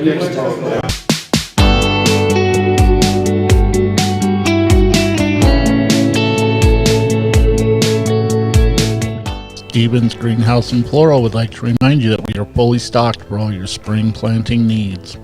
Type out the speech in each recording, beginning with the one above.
next time. Stevens Greenhouse and Floral would like to remind you that we are fully stocked for all your spring planting needs.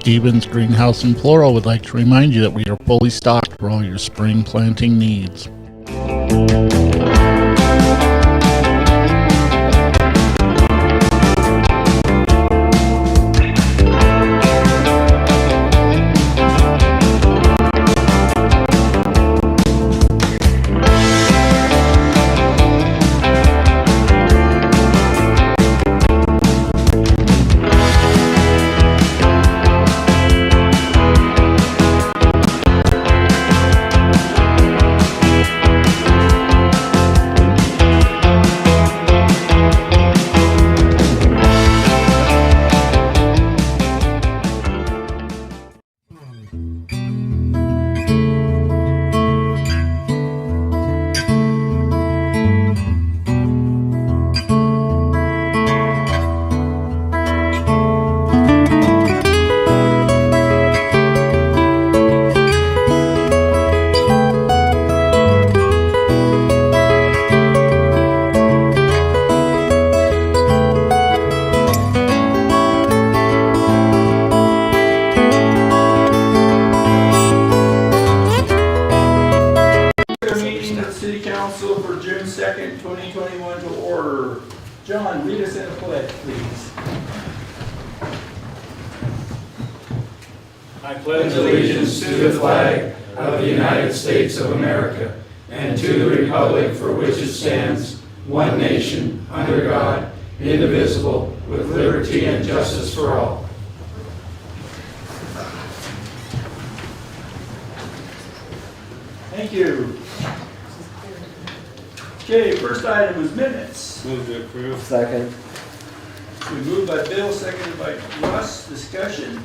Stevens Greenhouse and Floral would like to remind you that we are fully stocked for all your spring planting needs. John, lead us in a pledge, please. I pledge allegiance to the flag of the United States of America and to the republic for which it stands, one nation, under God, indivisible, with liberty and justice for all. Thank you. Okay, first item is minutes. Move to approve. Second. We moved by Bill, seconded by Russ. Discussion.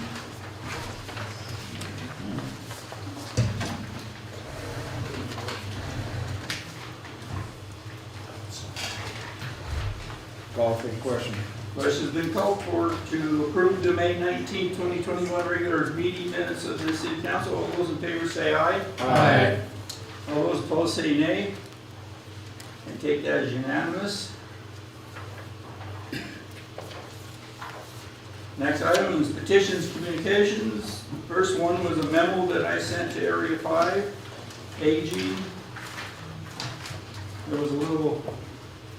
Call for the question. Question's been called for to approve the May 19, 2021 regular meeting minutes of the city council. All those in favor say aye. Aye. All those opposed say nay. And take that as unanimous. Next item is Petitions Communications. First one was a memo that I sent to Area 5, AG. There was a little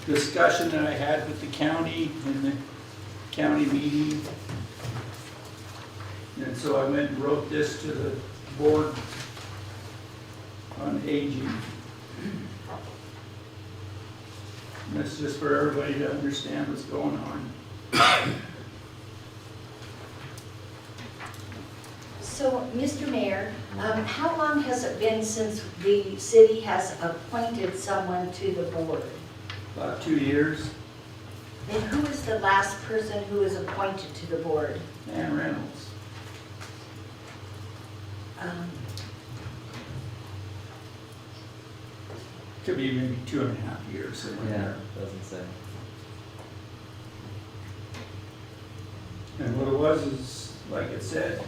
discussion that I had with the county in the county meeting. And so I went and wrote this to the board on aging. And that's just for everybody to understand what's going on. So, Mr. Mayor, how long has it been since the city has appointed someone to the board? About 2 years. And who is the last person who was appointed to the board? Ann Reynolds. Could be maybe 2.5 years. Somewhere there. Doesn't say. And what it was is, like it said,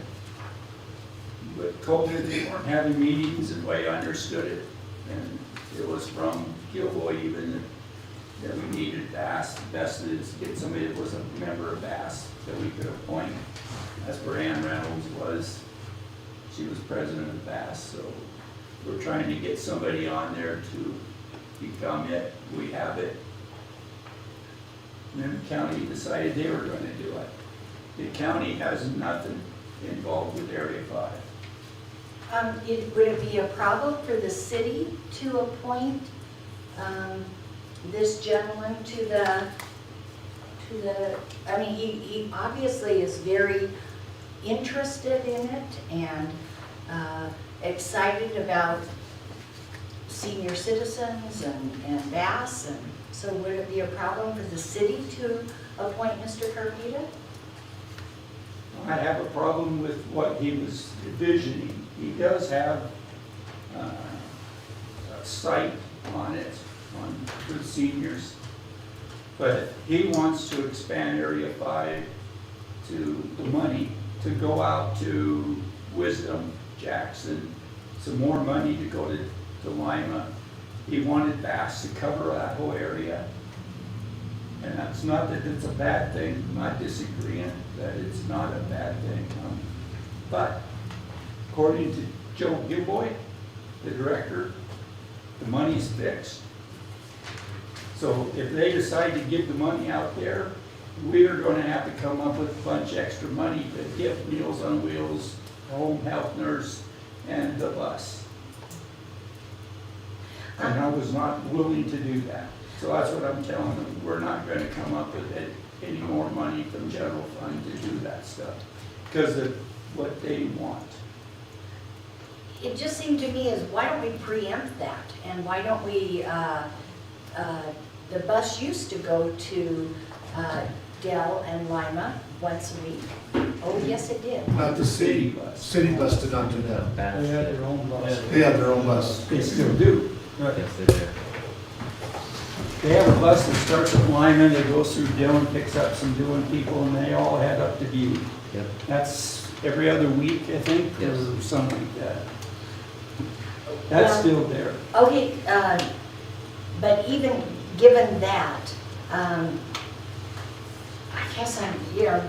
with COVID, they weren't having meetings the way I understood it. And it was from Gilboy even that we needed Bass. The best is to get somebody that was a member of Bass that we could appoint. That's where Ann Reynolds was. She was president of Bass, so we're trying to get somebody on there to become it. We have it. And then the county decided they were going to do it. The county has nothing involved with Area 5. Would it be a problem for the city to appoint this gentleman to the, I mean, he obviously is very interested in it and excited about senior citizens and Bass, and so would it be a problem for the city to appoint Mr. Carpeta? I have a problem with what he was envisioning. He does have a site on it, on good seniors, but he wants to expand Area 5 to the money, to go out to Wisdom, Jackson, some more money to go to Lima. He wanted Bass to cover that whole area. And that's not that it's a bad thing. I'm not disagreeing that it's not a bad thing. But according to Joe Gilboy, the director, the money's fixed. So if they decide to give the money out there, we are going to have to come up with a bunch of extra money to get Meals on Wheels, home health nurse, and the bus. And I was not willing to do that. So that's what I'm telling them. We're not going to come up with any more money from general fund to do that stuff because of what they want. It just seemed to me as, why don't we preempt that? And why don't we, the bus used to go to Dell and Lima once a week. Oh, yes, it did. Not the city. bus. City bus did not do that. They had their own bus. They have their own bus. They still do. Yes, they do. They have a bus that starts at Lyman, that goes through Dillon, picks up some Dillon people, and they all head up to Butte. Yep. That's every other week, I think, Yes. or something like that. That's still there. Okay, but even given that, I guess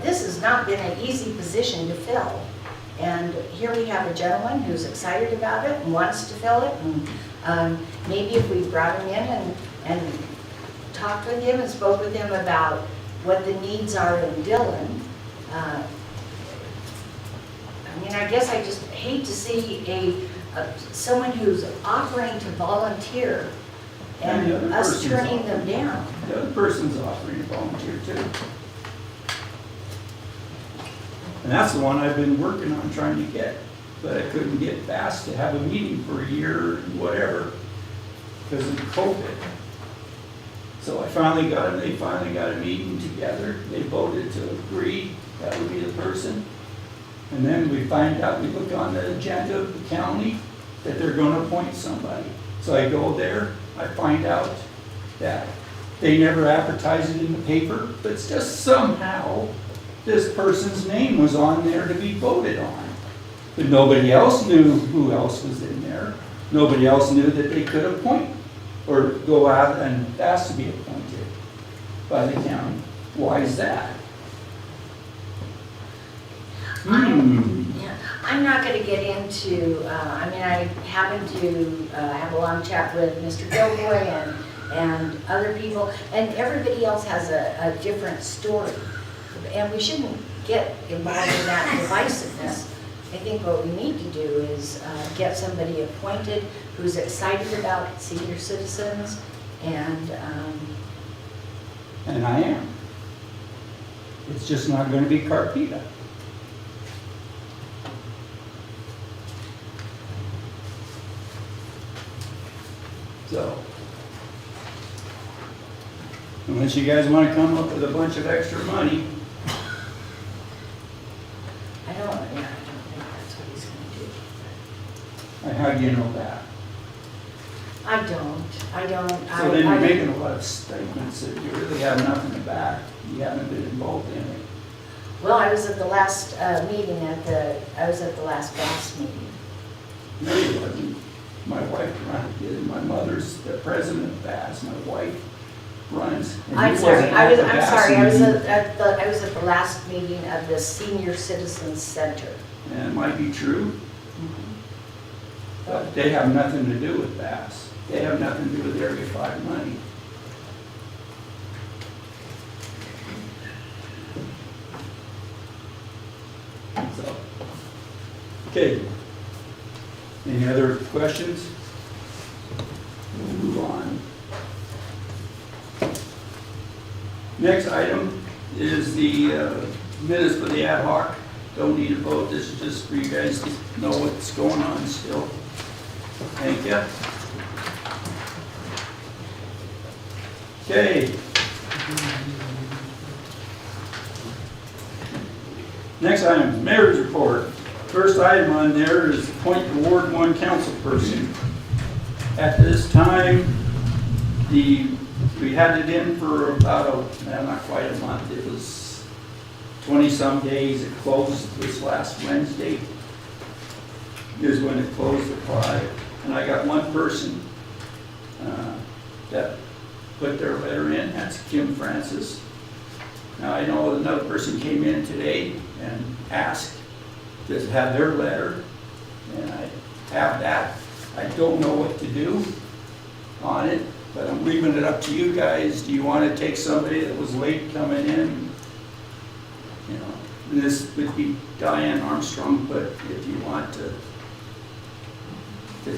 this has not been an easy position to fill. And here we have a gentleman who's excited about it and wants to fill it. And maybe if we brought him in and talked with him and spoke with him about what the needs are in Dillon. I mean, I guess I just hate to see someone who's offering to volunteer And the and other us person's turning them offering. down. The other person's offering to volunteer too. And that's the one I've been working on trying to get, but I couldn't get fast to have a meeting for a year and whatever because of COVID. So they finally got a meeting together. They voted to agree that would be the person. And then we find out, we look on the agenda of the county that they're gonna appoint somebody. So I go there, I find out that they never advertised it in the paper, but it's just somehow this person's name was on there to be voted on. But nobody else knew who else was in there. Nobody else knew that they could appoint or go out and ask to be appointed by the county. Why is that? Yeah, I'm not gonna get into, I mean, I happen to have a long chat with Mr. Gilboy and other people, and everybody else has a different story. And we shouldn't get involved in that divisiveness. I think what we need to do is get somebody appointed who's excited about senior citizens, and And I am. It's just not gonna be Carpeta. So, unless you guys wanna come up with a bunch of extra money, I don't think that's what he's gonna do. how do you know that? I don't. So then you're making a lot of statements that you really have nothing to back. You haven't been involved in it. Well, I was at the last meeting I was at the last BAS meeting. No, you wasn't. My wife runs it. My mother's the president of BAS. My wife runs. And I'm you sorry, wasn't at the I'm BAS sorry, I was meeting. I was at the last meeting of the Senior Citizens Center. And it might be true, but they have nothing to do with BAS. They have nothing to do with Area 5 money. So, okay. Any other questions? We'll move on. Next item is the minutes for the ad hoc. Don't need a vote, this is just for you guys to know what's going on still. Thank you. Okay. Next item, mayor's report. First item on there is appoint the Ward 1 council person. At this time, we had it in for about, not quite a month, it was 20-some days. It closed this last Wednesday. Here's when it closed at 5. And I got one person that put their letter in, that's Kim Francis. Now I know another person came in today and asked to have their letter, and I have that. I don't know what to do on it, but I'm leaving it up to you guys. Do you want to take somebody that was late coming in? You know, this would be Diane Armstrong, but if you want to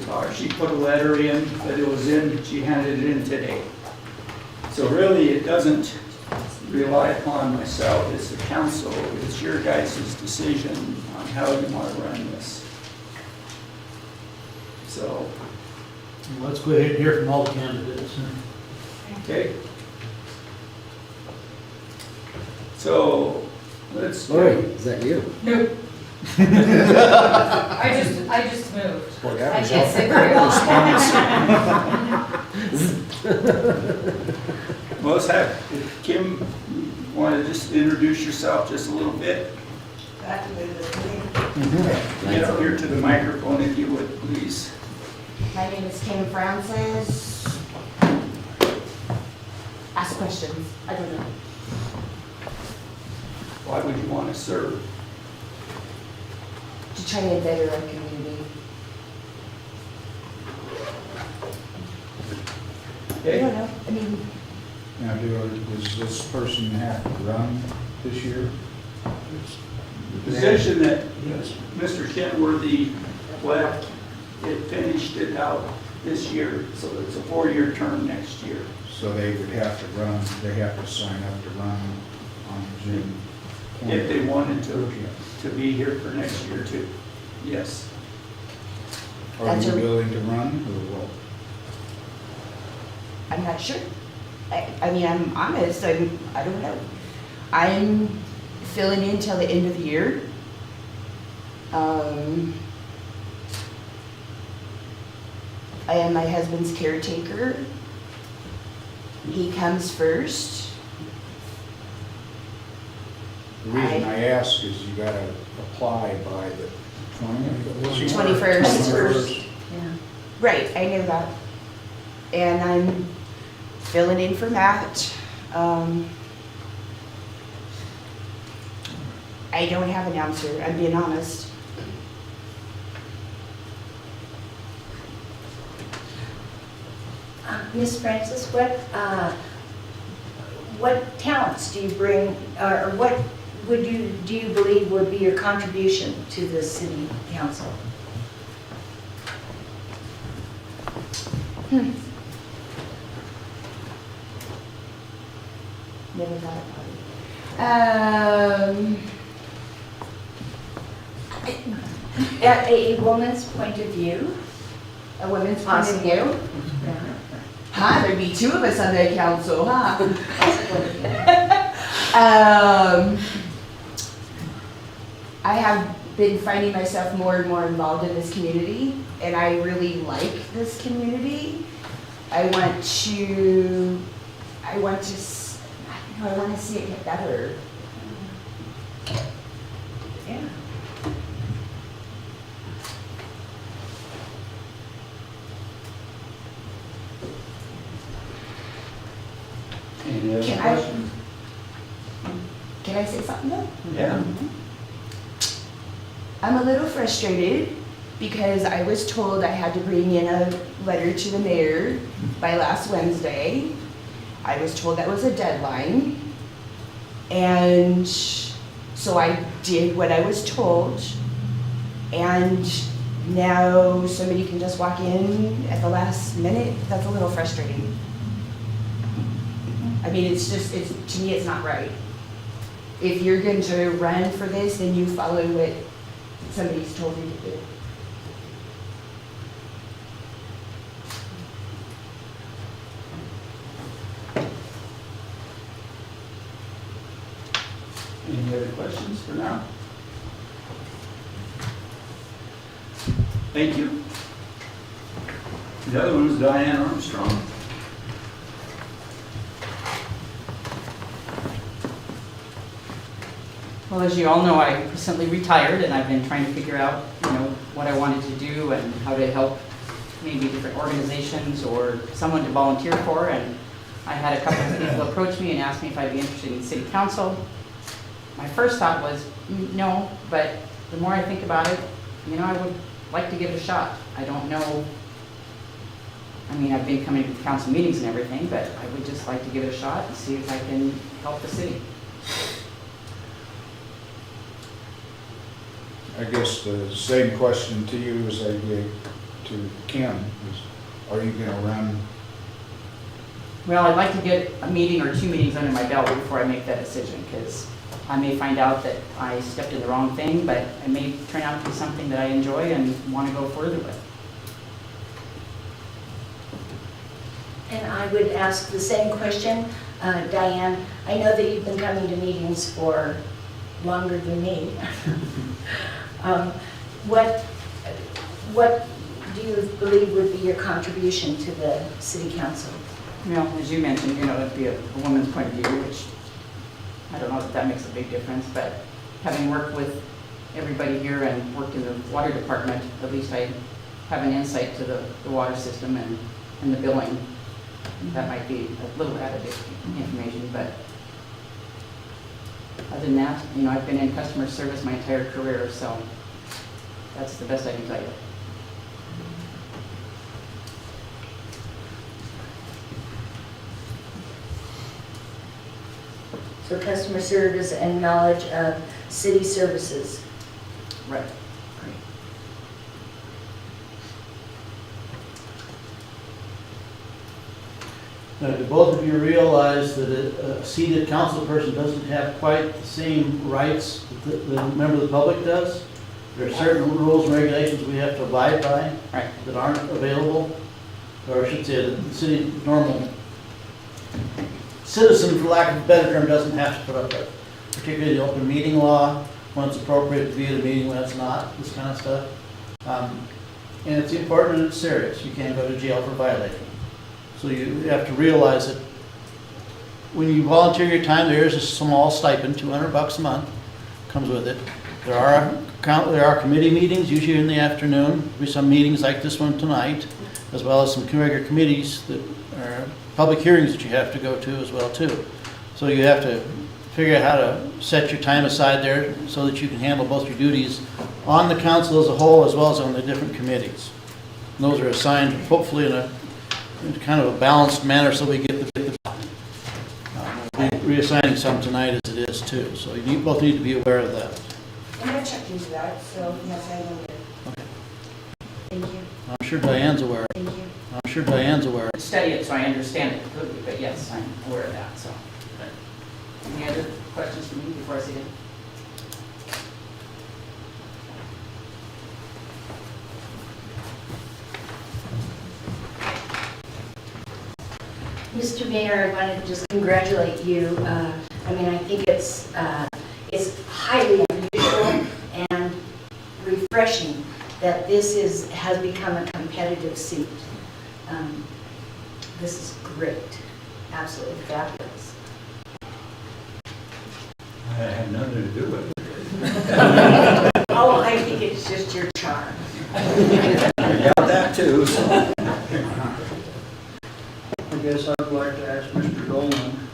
talk, she put a letter in, but it was in, she handed it in today. So really, it doesn't rely upon myself, it's the council, it's your guys' decision on how you want to run this. So, Let's go ahead and hear from all the candidates. okay. So, let's Lori, do, is that you? Nope. I just moved. Well, I can't sit very long. let's have, Kim, you want to just introduce yourself just a little bit? Get up here to the microphone if you would, please. My name is Kim Francis. Ask questions. I don't know. Why would you want to serve? To try and better our community. I Okay, don't know. I mean, Now, does this person have to run this year? The position that Mr. Kenworthy left, it finished it out this year, so it's a 4-year term next year. So they would have to run, they have to sign up to run on June 20th. If they wanted to Yeah. be here for next year too. Yes. Are That's you a- willing to run or what? I'm not sure. I mean, I'm honest, I don't know. I'm filling in till the end of the year. I am my husband's caretaker. He comes first. The reason I ask is you gotta apply by the 20th. 21st. Yeah. Right, I know that. And I'm filling in for Matt. I don't have an answer, I'm being honest. Ms. Francis, what talents do you bring, or what do you believe would be your contribution to the city council? Never thought about it. At a woman's point of view? A women's point of Possibly. view? Huh, there'd be 2 of us on the council, huh? I have been finding myself more and more involved in this community, and I really like this community. I want to I want to see it get better. Yeah. Any other Can I- questions? Can I say something though? Yeah. I'm a little frustrated because I was told I had to bring in a letter to the mayor by last Wednesday. I was told that was a deadline. And so I did what I was told. And now somebody can just walk in at the last minute. That's a little frustrating. I mean, to me, it's not right. If you're going to run for this, then you follow what somebody's told you to do. Any other questions for now? Thank you. The other one is Diane Armstrong. Well, as you all know, I recently retired and I've been trying to figure out, what I wanted to do and how to help maybe different organizations or someone to volunteer for. And I had a couple of people approach me and ask me if I'd be interested in city council. My first thought was, no, but the more I think about it, I would like to give it a shot. I don't know, I've been coming to council meetings and everything, but I would just like to give it a shot and see if I can help the city. I guess the same question to you as I gave to Kim is, are you gonna run? Well, I'd like to get a meeting or 2 meetings under my belt before I make that decision, because I may find out that I stepped in the wrong thing, but it may turn out to be something that I enjoy and want to go further with. And I would ask the same question, Diane. I know that you've been coming to meetings for longer than me. What do you believe would be your contribution to the city council? Well, as you mentioned, it'd be a woman's point of view, which I don't know if that makes a big difference, but having worked with everybody here and worked in the water department, at least I have an insight to the water system and the billing. That might be a little added information, but other than that, I've been in customer service my entire career, so that's the best I can tell you. for customer service and knowledge of city services. Right. Now, do both of you realize that a seated council person doesn't have quite the same rights that the member of the public does? There are certain rules and regulations we have to abide by Right. that aren't available, or I should say, the city normal citizen, for lack of a better term, doesn't have to put up with, particularly the open meeting law, when it's appropriate to be at a meeting, when it's not, this kind of stuff. And it's important and it's serious. You can't go to jail for violating. So you have to realize that when you volunteer your time, there is a small stipend, $200 a month, comes with it. There are committee meetings, usually in the afternoon. There'll be some meetings like this one tonight, as well as some regular committees that are public hearings that you have to go to as well too. So you have to figure out how to set your time aside there so that you can handle both your duties on the council as a whole as well as on the different committees. And those are assigned hopefully in kind of a balanced manner so we get the we'll be reassigning some tonight as it is too. So you both need to be aware of that. And I checked into that, so yes, I know it. Okay. Thank you, I'm sure Diane's aware. thank you. I'm sure Diane's aware. Study it so I understand it completely, but yes, I'm aware of that, so. Any other questions for me before I sit in? Mr. Mayor, I wanted to just congratulate you. I mean, I think it's highly unusual and refreshing that this has become a competitive seat. This is great, absolutely fabulous. I had nothing to do with it. Oh, I think it's just your charm. I got that too. I guess I'd like to ask Mr. Dillon,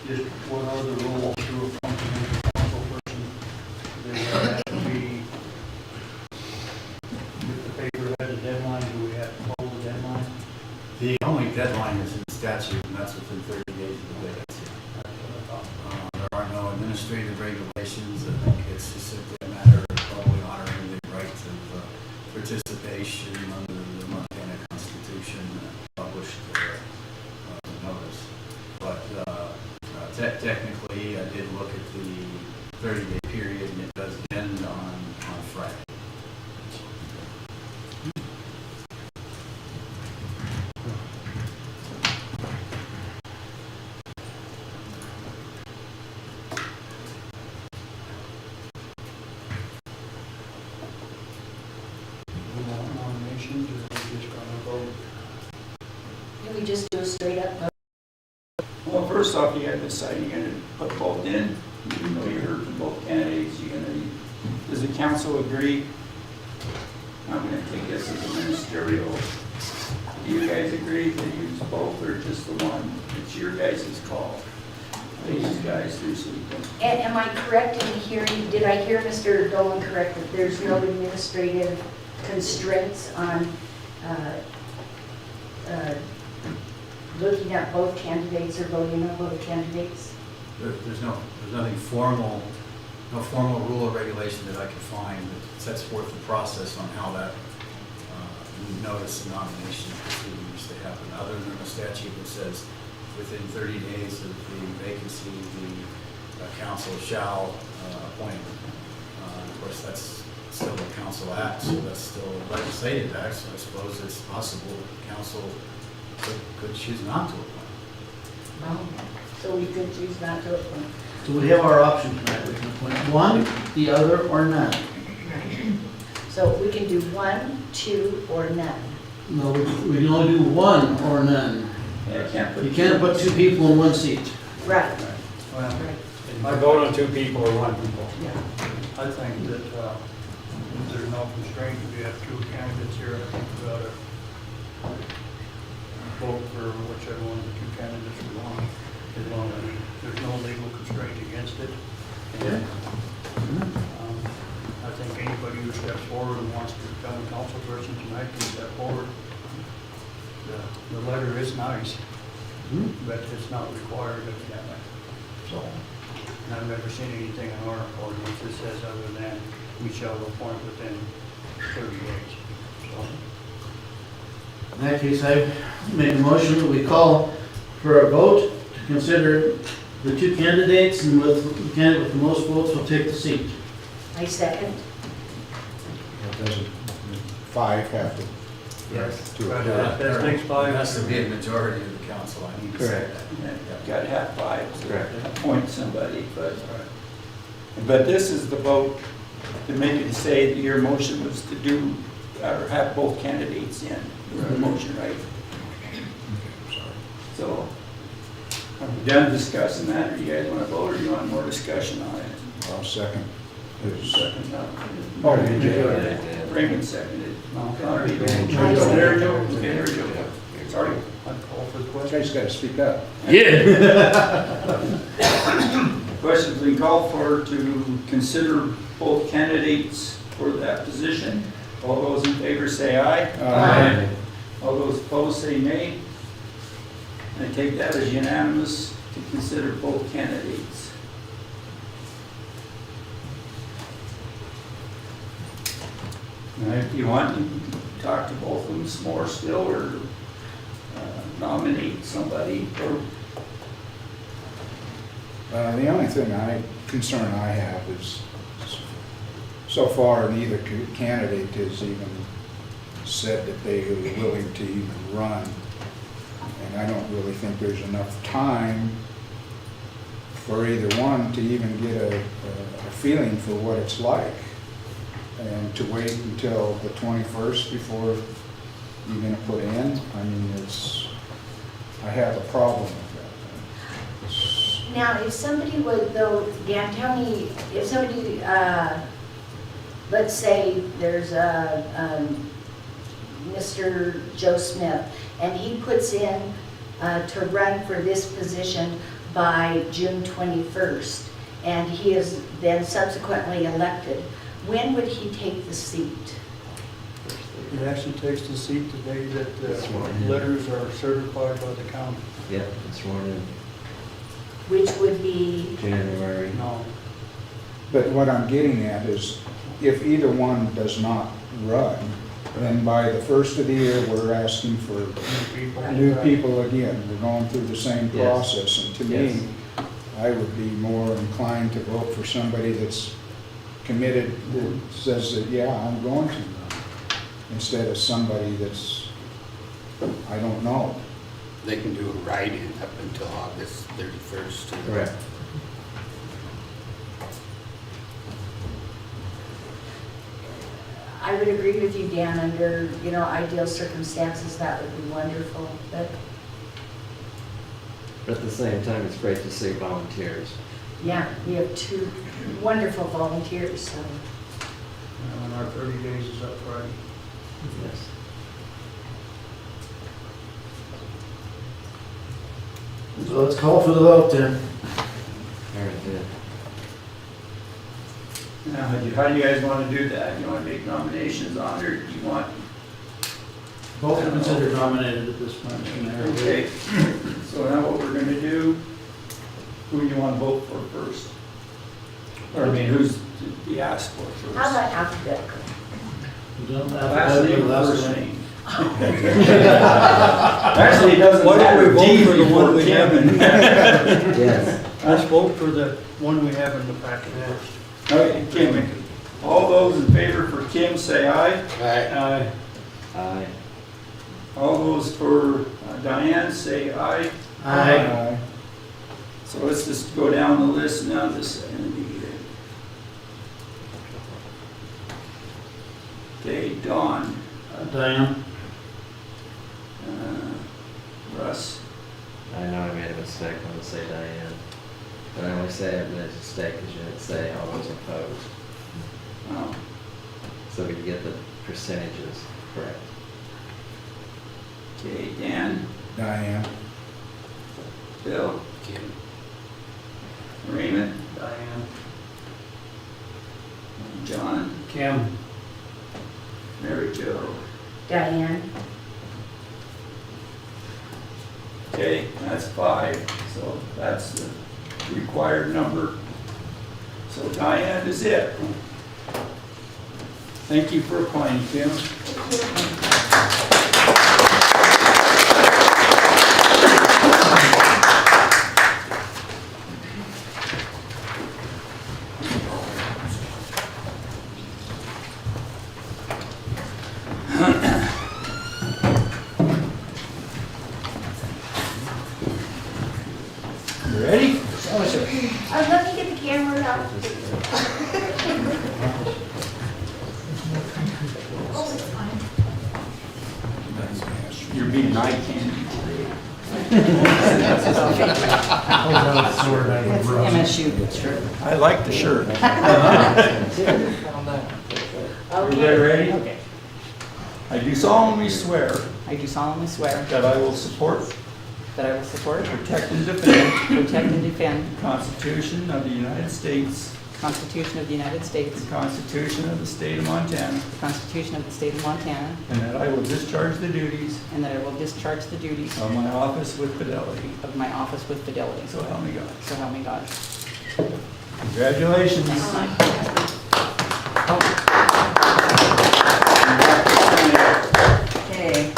just what are the rules to a functioning council person? Does that have to be, if the paper has a deadline, do we have to follow the deadline? The only deadline is in statute, and that's within 30 days of the vacancy. There are no administrative regulations. I think it's just simply a matter of probably honoring the rights of participation under the Montana Constitution published notice. But technically, I did look at the 30-day period, and it does end on Friday. We want nominations, or are we just gonna vote? Can we just do a straight up vote? Well, first off, you got to decide you're going to put both in. Even though you heard from both candidates, does the council agree? I'm going to take this as a ministerial. Do you guys agree to use both or just the one? It's your guys' call. These guys do something. And am I correct in hearing, did I hear Mr. Dolan correct that there's no administrative constraints on looking at both candidates or voting on both candidates? There's nothing formal, no formal rule or regulation that I can find that sets forth the process on how that notice and nomination proceeding used to happen, other than the statute that says within 30 days of the vacancy, the council shall appoint. Of course, that's still a council act, so that's still a legislative act, so I suppose it's possible the council could choose not to appoint. No. So we could choose not to appoint. So we have our option tonight. We can appoint one, the other, or none. So we can do one, two, or none. No, we can only do one or none. Yeah, You can't put two people in one seat. Right. Well, Right. I vote on two people or one people. Yeah. I think that if there's no constraint, if you have two candidates here, I think we ought to vote for whichever one of the two candidates we want, as long as there's no legal constraint against it. And, I think anybody who steps forward and wants to become a council person tonight can step forward. The letter is nice, but it's not required of that. So And I've never seen anything in our ordinance that says other than we shall appoint within 30 days. So, In that case, I make a motion that we call for a vote to consider the two candidates, and with the candidate with the most votes will take the seat. I second. Doesn't 5 have to? Yes. that takes 5. It has to be a majority of the council, I need to say Correct. that. Got to have 5 to Correct. appoint somebody, but this is the vote to make it say that your motion was to do, or have both candidates in, the motion, right? So, are we done discussing that, or you guys want to vote, or do you want more discussion on it? I'll second. Second, Oh, you did. Raymond seconded. Okay. There we go. Okay, there we go. Sorry. I'd call for the You question. guys gotta speak up. Questions we call for to consider both candidates for that position. All those in favor say aye. Aye. All those opposed say nay. I take that as unanimous to consider both candidates. All right, if you want, you can talk to both of them some more still, or nominate somebody, or The only concern I have is, so far neither candidate has even said that they are willing to even run. And I don't really think there's enough time for either one to even get a feeling for what it's like. And to wait until the 21st before you're gonna put in, I mean, I have a problem with that. Now, if somebody would, though, Dan, tell me, if somebody, let's say there's Mr. Joe Smith, and he puts in to run for this position by June 21st, and he is then subsequently elected, when would he take the seat? It actually takes the seat the day that the Sworn in. letters are certified by the county. Yep, it's sworn in Which would be, January. No. But what I'm getting at is, if either one does not run, then by the first of the year, we're asking for new people again. We're going through the same Yes. process. And to me, Yes. I would be more inclined to vote for somebody that's committed, that says that, yeah, I'm going to run, instead of somebody that's, I don't know. They can do a write-in up until August 31st. Correct. I would agree with you, Dan, under, ideal circumstances, that would be wonderful, but But at the same time, it's great to see volunteers. yeah, we have 2 wonderful volunteers, so. And our 30 days is up Friday. Yes. So let's call for the vote then. Very good. Now, how do you guys want to do that? You want to make nominations on it, or do you want? Both are considered nominated at this point. Mr. Mayor. Okay, so now what we're going to do, who do you want to vote for first? Or I mean, who's to be asked for first? How about alphabetical? You don't have to Last have name, the last first name. name. Actually, it doesn't Why don't matter. we vote D for the before one we Kim. have? Yes. Let's vote for the one we have in the packet first. Okay, Kim, all those in favor for Kim, say aye. Aye. Aye. All those for Diane, say aye. Aye. So let's just go down the list now, this entity. Okay, Dawn, Diane? Russ, I know I made a mistake when I say Diane. But I only say it made a mistake because you didn't say all those opposed. oh, So we can get the percentages correct. okay, Dan, Diane? Bill, Kim. Raymond, Diane. John, Kim. Mary Jo. Diane? Okay, that's 5, so that's the required number. So Diane is it. Thank you for applying, Kim. You ready? Let me get the camera out. Oh, it's fine. You're being eye candy today. It's MSU shirt. I like the shirt. You ready? Okay. I do solemnly swear I do solemnly swear that I will support, that I will support, protect, and defend protect, and defend the Constitution of the United States, the Constitution of the United States, the Constitution of the State of Montana, the Constitution of the State of Montana, and that I will discharge the duties and that I will discharge the duties of my office with fidelity. of my office with fidelity. So help me God. So help me God. Congratulations. Thanks, Mike. Okay.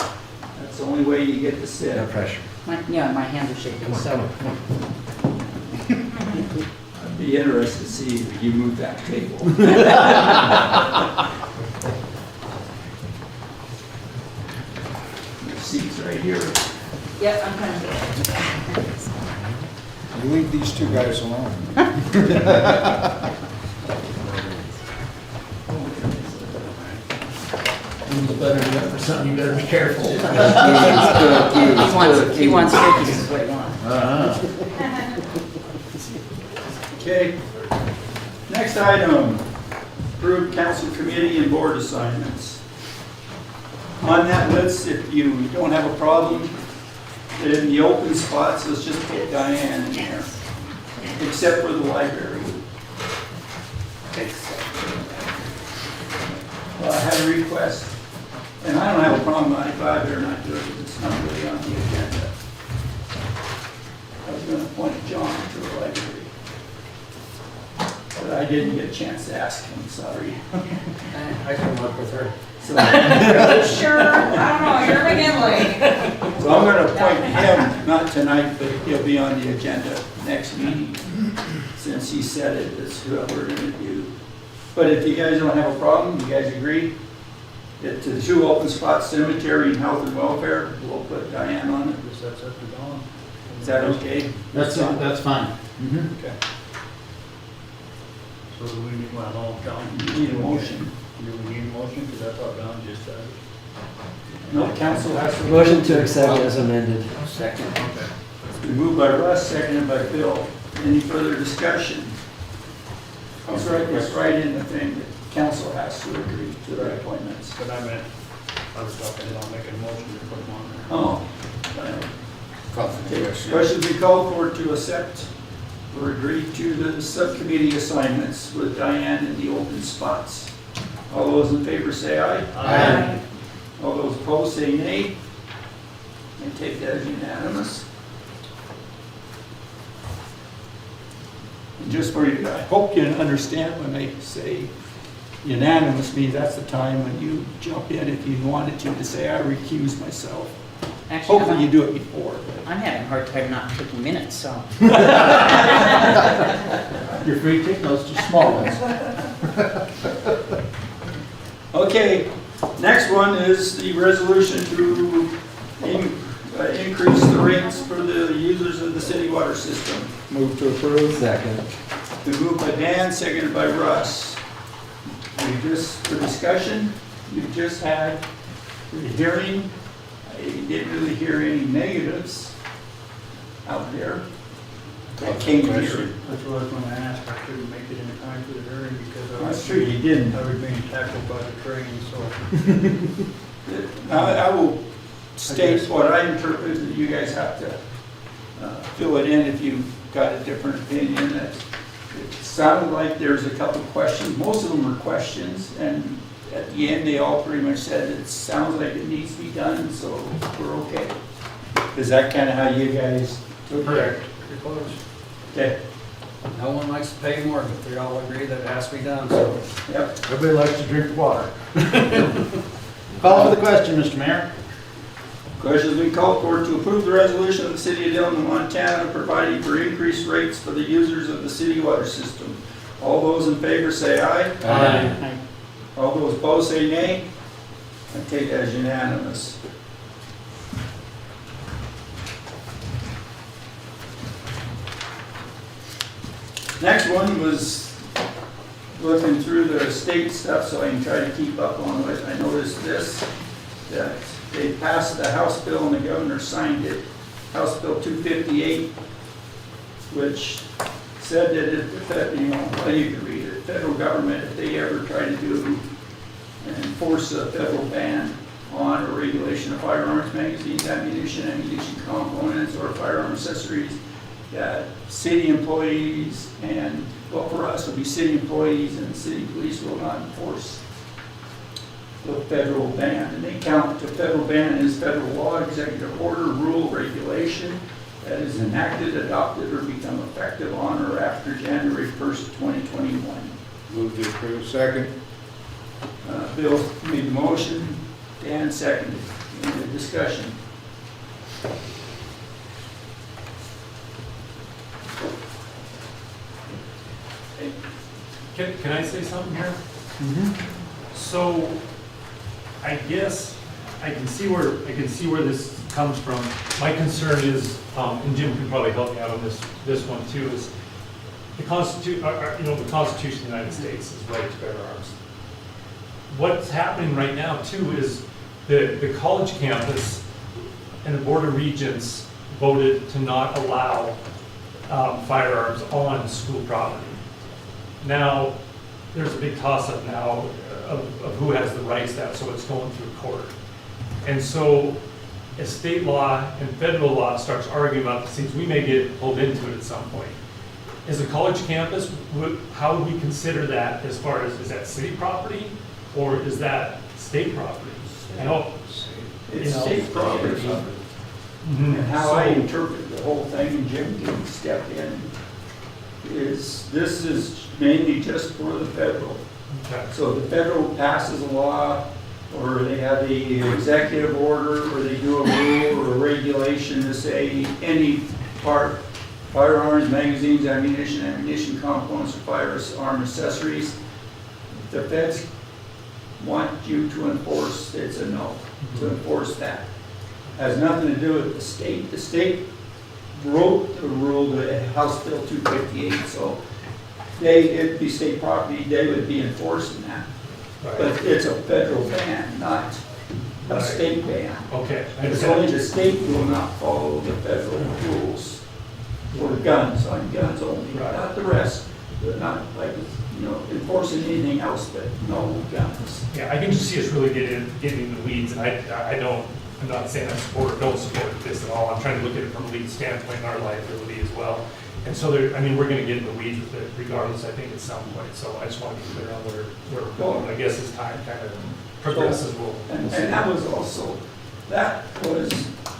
That's the only way you get to sit. No pressure. Yeah, my hands are shaking, so. I'd be interested to see if you move that table. Your seat's right here. Yep, I'm kind of. You leave these two guys alone. For something, you better be careful. He wants cookies, is what he wants. Okay. Next item, approved council committee and board assignments. On that list, if you don't have a problem, in the open spots, let's just put Diane in there, except for the library. Well, I had a request, and I don't have a problem, I better not do it, because it's not really on the agenda. I was gonna appoint John to the library. But I didn't get a chance to ask him, sorry. I can work with her. So Sure, I don't know, you're McGinley. so I'm gonna appoint him, not tonight, but he'll be on the agenda next meeting, since he said it as whoever we're gonna do. But if you guys don't have a problem, you guys agree? That to the two open spots, cemetery and health and welfare, we'll put Diane on it. Guess that's up to Dawn. Is that okay? That's fine. Okay. So do we need, well, no, Don. You need a motion. Do we need a motion? Because I thought Don just said it. No, council has to. Motion to accept as amended. Second. Okay. It's been moved by Russ, seconded by Bill. Any further discussion? It's right in the thing that council has to agree to the appointments. But I meant, I was talking about making a motion to put them on there. Oh. Call for the question. Question be called for to accept or agree to the subcommittee assignments with Diane in the open spots. All those in favor say aye. Aye. All those opposed say nay. And take that as unanimous. And just for you, I hope you understand when they say unanimous means that's the time when you jump in if you wanted to say, I recuse myself. Actually, Hopefully you do it before. But I'm having a hard time not taking minutes, so. You're free to take those, just small ones. Okay, next one is the resolution to increase the rates for the users of the city water system. Move to approve. Second. Been moved by Dan, seconded by Russ. We just, for discussion, you just had the hearing. I didn't really hear any negatives out there. That came to here. That's what I was gonna ask. I couldn't make it in time for the hearing because I was. That's true, you didn't. I was being tackled by the train, so. I will state what I interpret, and you guys have to fill it in if you've got a different opinion. That it sounded like there's a couple of questions, most of them were questions, and at the end, they all pretty much said it sounds like it needs to be done, so we're okay. Is that kind of how you guys took it? Correct. Pretty close. Okay. No one likes to pay more, but they all agree that it has to be done, so. Yep. Everybody likes to drink water. Call for the question, Mr. Mayor. Question has been called for to approve the resolution of the City of Dillon, Montana, providing for increased rates for the users of the city water system. All those in favor say aye. Aye. All those opposed say nay. I take that as unanimous. Next one was looking through the state stuff so I can try to keep up on it. I noticed this, that they passed the House bill and the governor signed it, House Bill 258, which said that if the fed, well, you can read it, federal government, if they ever try to do and enforce a federal ban on or regulation of firearms, magazines, ammunition components, or firearm accessories, that city employees and, well, for us, it'll be city employees and city police will not enforce the federal ban. And they count the federal ban as federal law, executive order, rule, regulation that is enacted, adopted, or become effective on or after January 1st, 2021. Move to approve. Second. Bill made the motion, Dan seconded. Any discussion? Can I say something here? So, I guess I can see where this comes from. My concern is, and Jim can probably help me out on this one too, is the Constitution of the United States is right to bear arms. What's happening right now too is the college campus and the Board of Regents voted to not allow firearms on school property. Now, there's a big toss-up now of who has the rights to that, so it's going through court. And so, as state law and federal law starts arguing about these things, we may get pulled into it at some point. As a college campus, how would we consider that as far as, is that city property or is that state property? It's state property. And how I interpret the whole thing, and Jim can step in, is this is mainly just for the federal. Okay. So the federal passes a law, or they have the executive order, or they do a rule or a regulation to say any part, firearms, magazines, ammunition components, or firearm accessories, the feds want you to enforce, it's a no, to enforce that. Has nothing to do with the state. The state wrote the rule, the House Bill 258, so it'd be state property, they would be enforcing that. Right. But it's a federal ban, not a Right. state ban. Okay. It's only the state will not follow the federal rules for guns, on guns only, Right. not the rest. They're not like, enforcing anything else, but no guns. Yeah, I can just see us really getting in the weeds, and I'm not saying I support or don't support this at all. I'm trying to look at it from a legal standpoint and our liability as well. And so we're going to get in the weeds with it regardless, I think, at some point. So I just want to be clear on where we're going. I guess as time kind of progresses, we'll And see. that was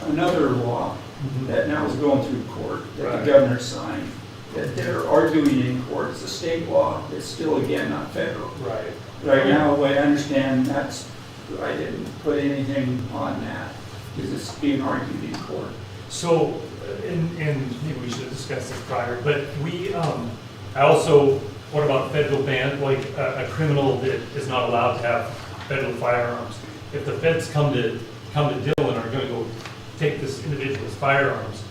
another law that now is going through court, that Right. the governor signed, that they're arguing in court. It's a state law, it's still, again, not federal. Right. Right now, the way I understand, I didn't put anything on that, because it's being argued in court. So, and maybe we should have discussed this prior, but I also, what about federal ban, like a criminal that is not allowed to have federal firearms? If the feds come to Dillon, are going to go take this individual's firearms,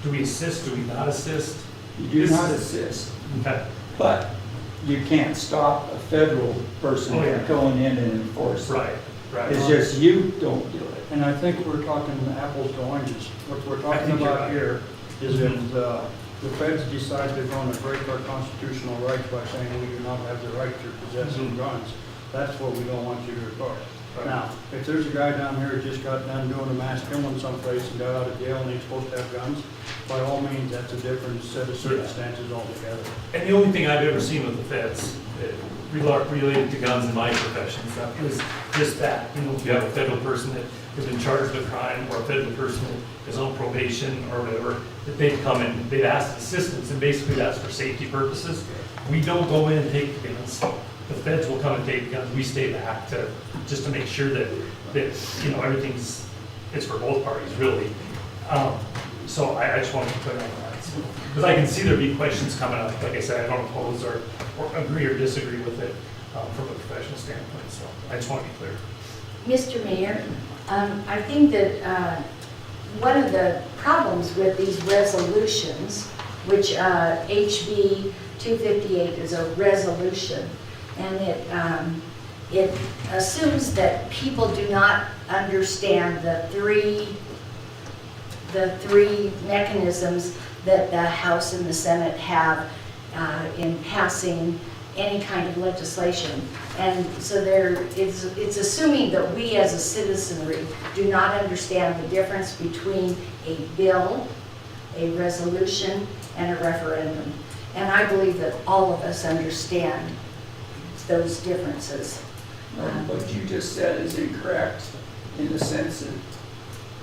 do we assist, do we not assist? You do not assist, Okay. but you can't stop a federal person Oh, yeah. from going in and enforcing. Right, right. It's just you don't do it. And I think we're talking apples to oranges. What we're I talking think you're about right. here is if the feds decide they're going to break our constitutional rights by saying we do not have the right to possess guns, that's what we don't want you to record. Right. Now, if there's a guy down here who just got done doing a mass killing someplace and got out of jail and he's supposed to have guns, by all means, that's a different set of circumstances altogether. And the only thing I've ever seen with the feds, related to guns in my profession and stuff, is just that, you know, if you have a federal person that has been charged with a crime, or a federal person that is on probation or whatever, that they've come in, they've asked assistance, and basically that's for safety purposes. We don't go in and take the guns. The feds will come and take the guns. We stay back to, just to make sure that, you know, it's for both parties, really. So I just wanted to put it on that. Because I can see there'd be questions coming up. Like I said, I don't oppose or agree or disagree with it from a professional standpoint. So I just want to be clear. Mr. Mayor, I think that one of the problems with these resolutions, which HB 258 is a resolution, and it assumes that people do not understand the three mechanisms that the House and the Senate have in passing any kind of legislation. And so it's assuming that we as a citizenry do not understand the difference between a bill, a resolution, and a referendum. And I believe that all of us understand those differences. What you just said is incorrect in the sense that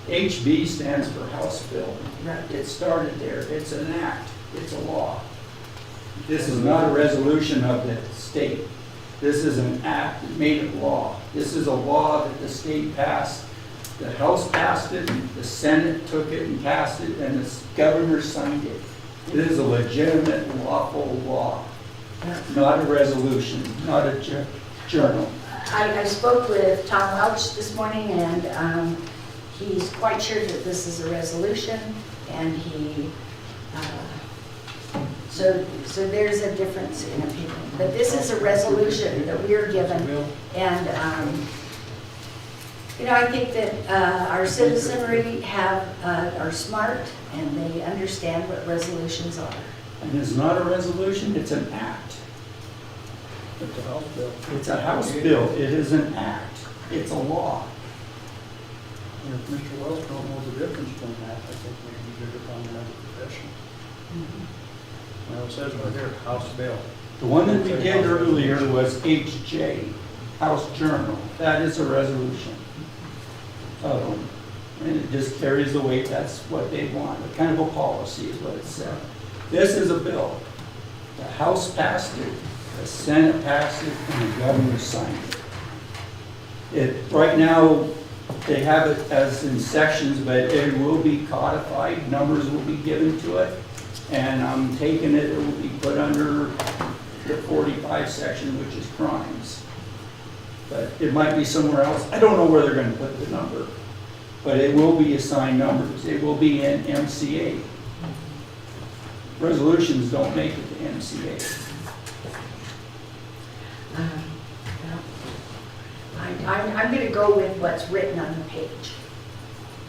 HB stands for House Bill. Right. It started there. It's an act. It's a law. This is not a resolution of the state. This is an act that made it law. This is a law that the state passed. The House passed it, the Senate took it and passed it, and the governor signed it. It is a legitimate, lawful law, not a resolution, not a journal. I spoke with Tom Welch this morning, and he's quite sure that this is a resolution, and so there's a difference in opinion. But this is a resolution that we are given, and you know, I think that our citizenry are smart, and they understand what resolutions are. And it's not a resolution, it's an act. It's a House bill. It's a House bill. It is an act. It's a law. And if Mr. Wells don't know the difference between that, I think maybe you should have found another profession. Well, it says right here, House bill. The one that we did earlier was HJ, House Journal. That is a resolution of them. And it just carries the weight. That's what they want. A kind of a policy is what it said. This is a bill. The House passed it, the Senate passed it, and the governor signed it. Right now, they have it as in sections, but it will be codified. Numbers will be given to it. And I'm taking it, it will be put under the 45 section, which is crimes. But it might be somewhere else. I don't know where they're going to put the number. But it will be assigned numbers. It will be in MCA. Resolutions don't make it to MCA. I'm going to go with what's written on the page.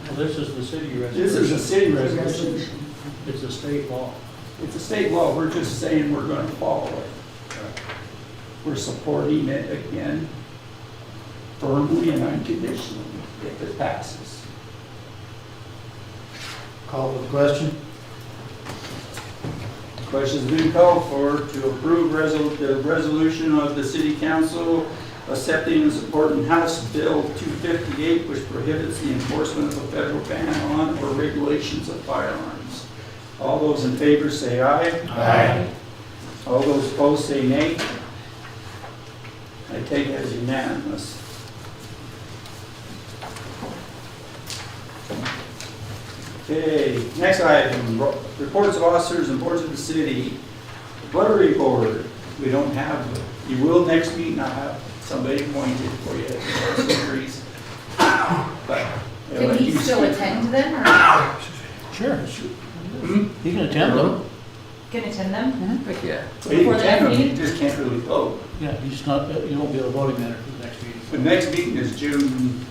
Well, this is the city resolution. This is a city resolution. It's a state law. It's a state law. We're just saying we're going to follow it. We're supporting it again firmly and unconditionally if it passes. Call for the question. Question's been called for to approve the resolution of the City Council accepting and supporting House Bill 258, which prohibits the enforcement of a federal ban on or regulations of firearms. All those in favor say aye. Aye. All those opposed say nay. I take it as unanimous. Okay, next item, reports of officers and boards of the city. Rotary board, we don't have, you will next meeting, I'll have somebody appointed for you for some reason. But, Can he still attend then, or Sure. You can attend them. can attend them? Heck yeah. So you Before can the next attend them, you meeting? just can't really vote. Yeah, you just not, you won't be a voting matter for the next meeting. The next meeting is June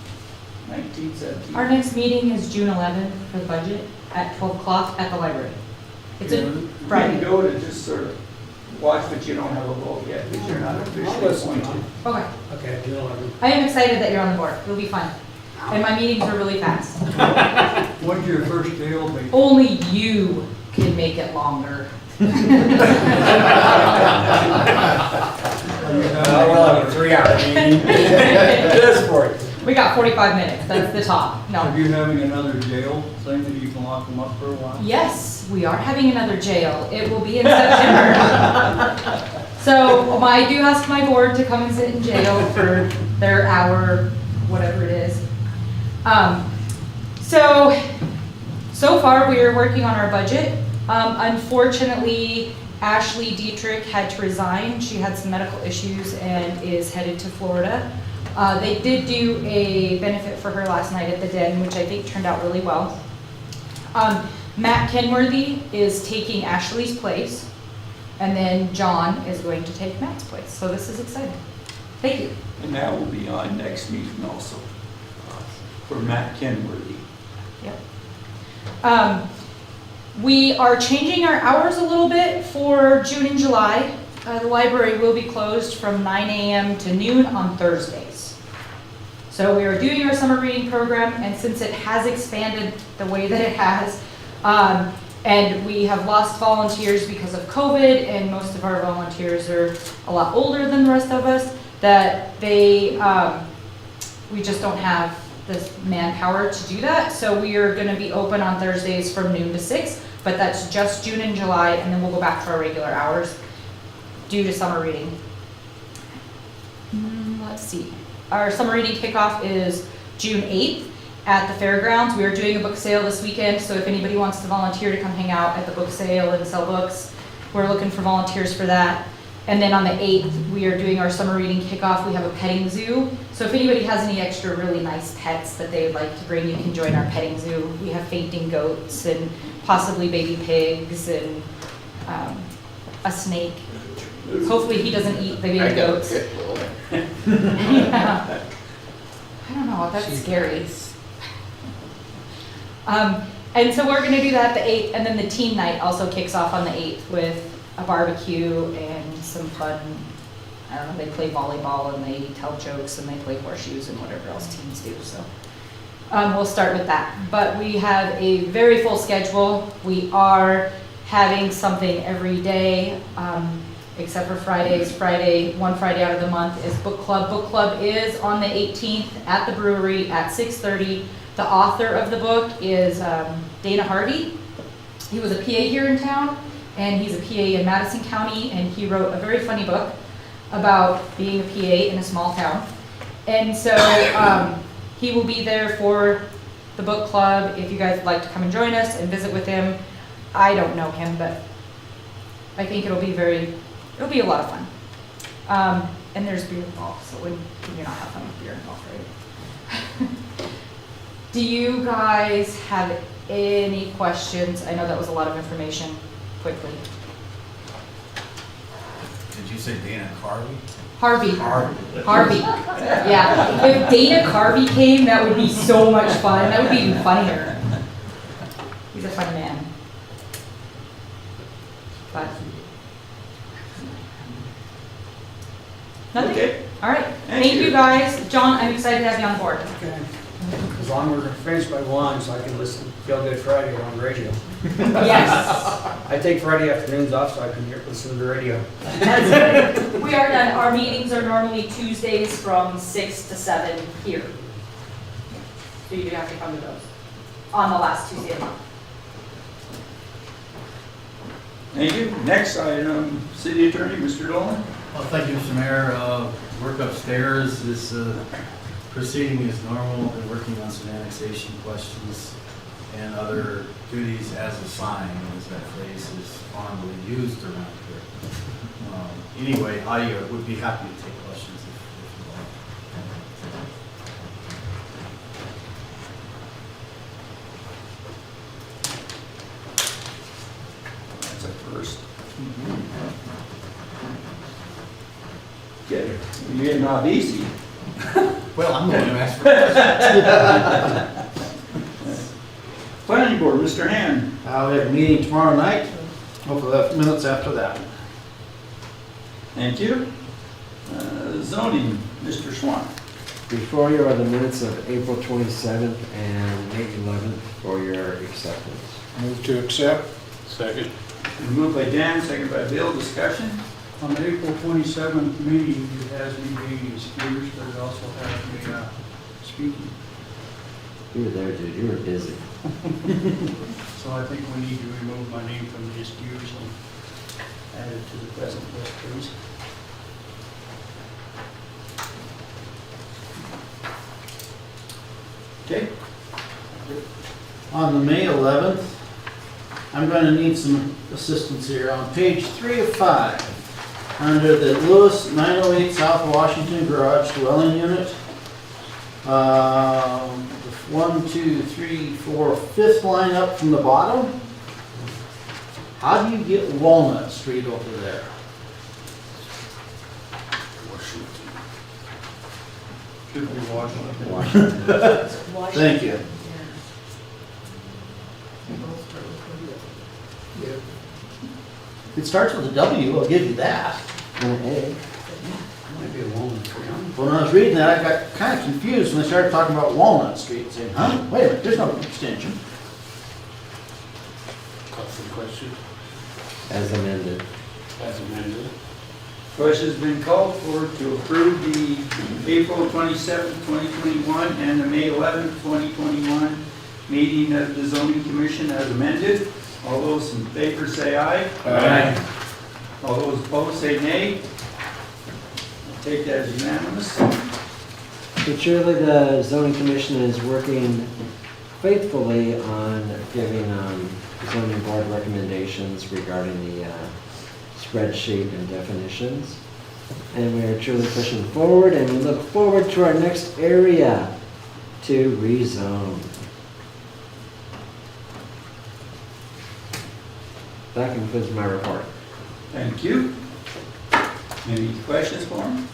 19th, 17th. Our next meeting is June 11th for the budget at 12 o'clock at the library. It's a You Friday. can go to just sort of watch, but you don't have a vote yet, because you're not officially appointed. Okay. Okay, I am excited that you're on the board. It'll be fun. And my meetings are really fast. when's your first day will be? Only you can make it longer. We'll have a 3-hour meeting. Just for it. We got 45 minutes, that's the top. No. Are you having another jail thing that you can lock them up for a while? Yes, we are having another jail. It will be in September. So I do ask my board to come and sit in jail for their hour, whatever it is. So far we are working on our budget. Unfortunately, Ashley Dietrich had to resign. She had some medical issues and is headed to Florida. They did do a benefit for her last night at the Den, which I think turned out really well. Matt Kenworthy is taking Ashley's place, and then John is going to take Matt's place. So this is exciting. Thank you. And that will be on next meeting also, for Matt Kenworthy. Yep. We are changing our hours a little bit for June and July. The library will be closed from 9 a.m. to noon on Thursdays. So we are doing our summer reading program, and since it has expanded the way that it has, and we have lost volunteers because of COVID, and most of our volunteers are a lot older than the rest of us, that we just don't have the manpower to do that. So we are going to be open on Thursdays from noon to 6, but that's just June and July, and then we'll go back to our regular hours due to summer reading. Let's see. Our summer reading kickoff is June 8th at the fairgrounds. We are doing a book sale this weekend, so if anybody wants to volunteer to come hang out at the book sale and sell books, we're looking for volunteers for that. And then on the 8th, we are doing our summer reading kickoff. We have a petting zoo. So if anybody has any extra really nice pets that they would like to bring, you can join our petting zoo. We have fainting goats and possibly baby pigs and a snake. Hopefully he doesn't eat the baby goats. Yeah. I don't know, that's scary. And so we're gonna do that the 8th, and then the teen night also kicks off on the 8th with a barbecue and some fun. I don't know, they play volleyball and they tell jokes and they play horseshoes and whatever else teens do, so. We'll start with that. But we have a very full schedule. We are having something every day, except for Fridays. One Friday out of the month is book club. Book club is on the 18th at the brewery at 6:30. The author of the book is Dana Harvey. He was a PA here in town, and he's a PA in Madison County, and he wrote a very funny book about being a PA in a small town. And so he will be there for the book club if you guys would like to come and join us and visit with him. I don't know him, but I think it'll be a lot of fun. And there's beer involved, so when you're not have fun with beer involved, right? Do you guys have any questions? I know that was a lot of information, quickly. Did you say Dana Carvey? Harvey. Yeah. If Dana Carvey came, that would be so much fun. That would be even funnier. He's a funny man. But nothing? Okay. All right. Thank Thank you. you guys. John, I'm excited to have you on board. Okay. As long as we're finished by 1, so I can listen, Feel Good Friday on radio. Yes. I take Friday afternoons off so I can listen to the radio. That's good. We are done. Our meetings are normally Tuesdays from 6 to 7 here. So you do have to come to those on the last Tuesday of the month. Thank you. Next item, City Attorney, Mr. Dillon. Well, thank you, Mr. Mayor. Work upstairs is proceeding as normal. Been working on some annexation questions and other duties as assigned, as that phrase is fondly used around here. Anyway, I would be happy to take questions if you like. That's a first. Get it. You're getting off easy. Well, I'm going to ask for questions. Planning Board, Mr. Hand. We have a meeting tomorrow night. Hopefully we'll have minutes after that. Thank you. Zoning, Mr. Swan. Before you are the minutes of April 27th and May 11th for your acceptance. Move to accept. Second. Moved by Dan, seconded by Bill. Discussion. On the April 27th meeting, it has me being excused, but it also has me speaking. You were there, dude, you were busy. So I think we need to remove my name from the excuse and add it to the present list, please. Okay. On the May 11th, I'm going to need some assistance here. On page 3 of 5, under the Lewis 908 South Washington Garage Dwelling Unit, 1, 2, 3, 4, 5th line up from the bottom. How do you get Walnut Street over there? Should be Washington. Thank you. It starts with a W, I'll give you that. Maybe a woman. When I was reading that, I got kind of confused when they started talking about Walnut Street, saying, huh, wait a minute, there's no extension. Call for the question. As amended. As amended. Question's been called for to approve the April 27, 2021 and the May 11, 2021 meeting of the zoning commission as amended. All those in favor say aye. Aye. All those opposed say nay. I'll take that as unanimous. So surely the zoning commission is working faithfully on giving zoning board recommendations regarding the spreadsheet and definitions. And we are truly pushing forward, and we look forward to our next area to rezone. That concludes my report. Thank you. Any questions for him?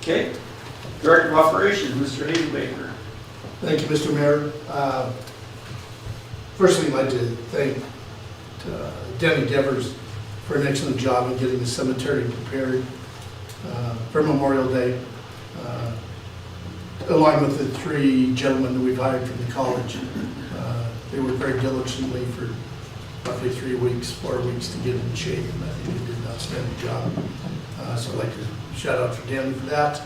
Okay. Director of Operations, Mr. Hazelbaker. Thank you, Mr. Mayor. Firstly, I'd like to thank Denny Devers for an excellent job in getting the cemetery prepared for Memorial Day, along with the 3 gentlemen that we've hired from the college. They worked very diligently for roughly 4 weeks to get in shape, and I think they did an outstanding job. So I'd like to shout out for Denny for that.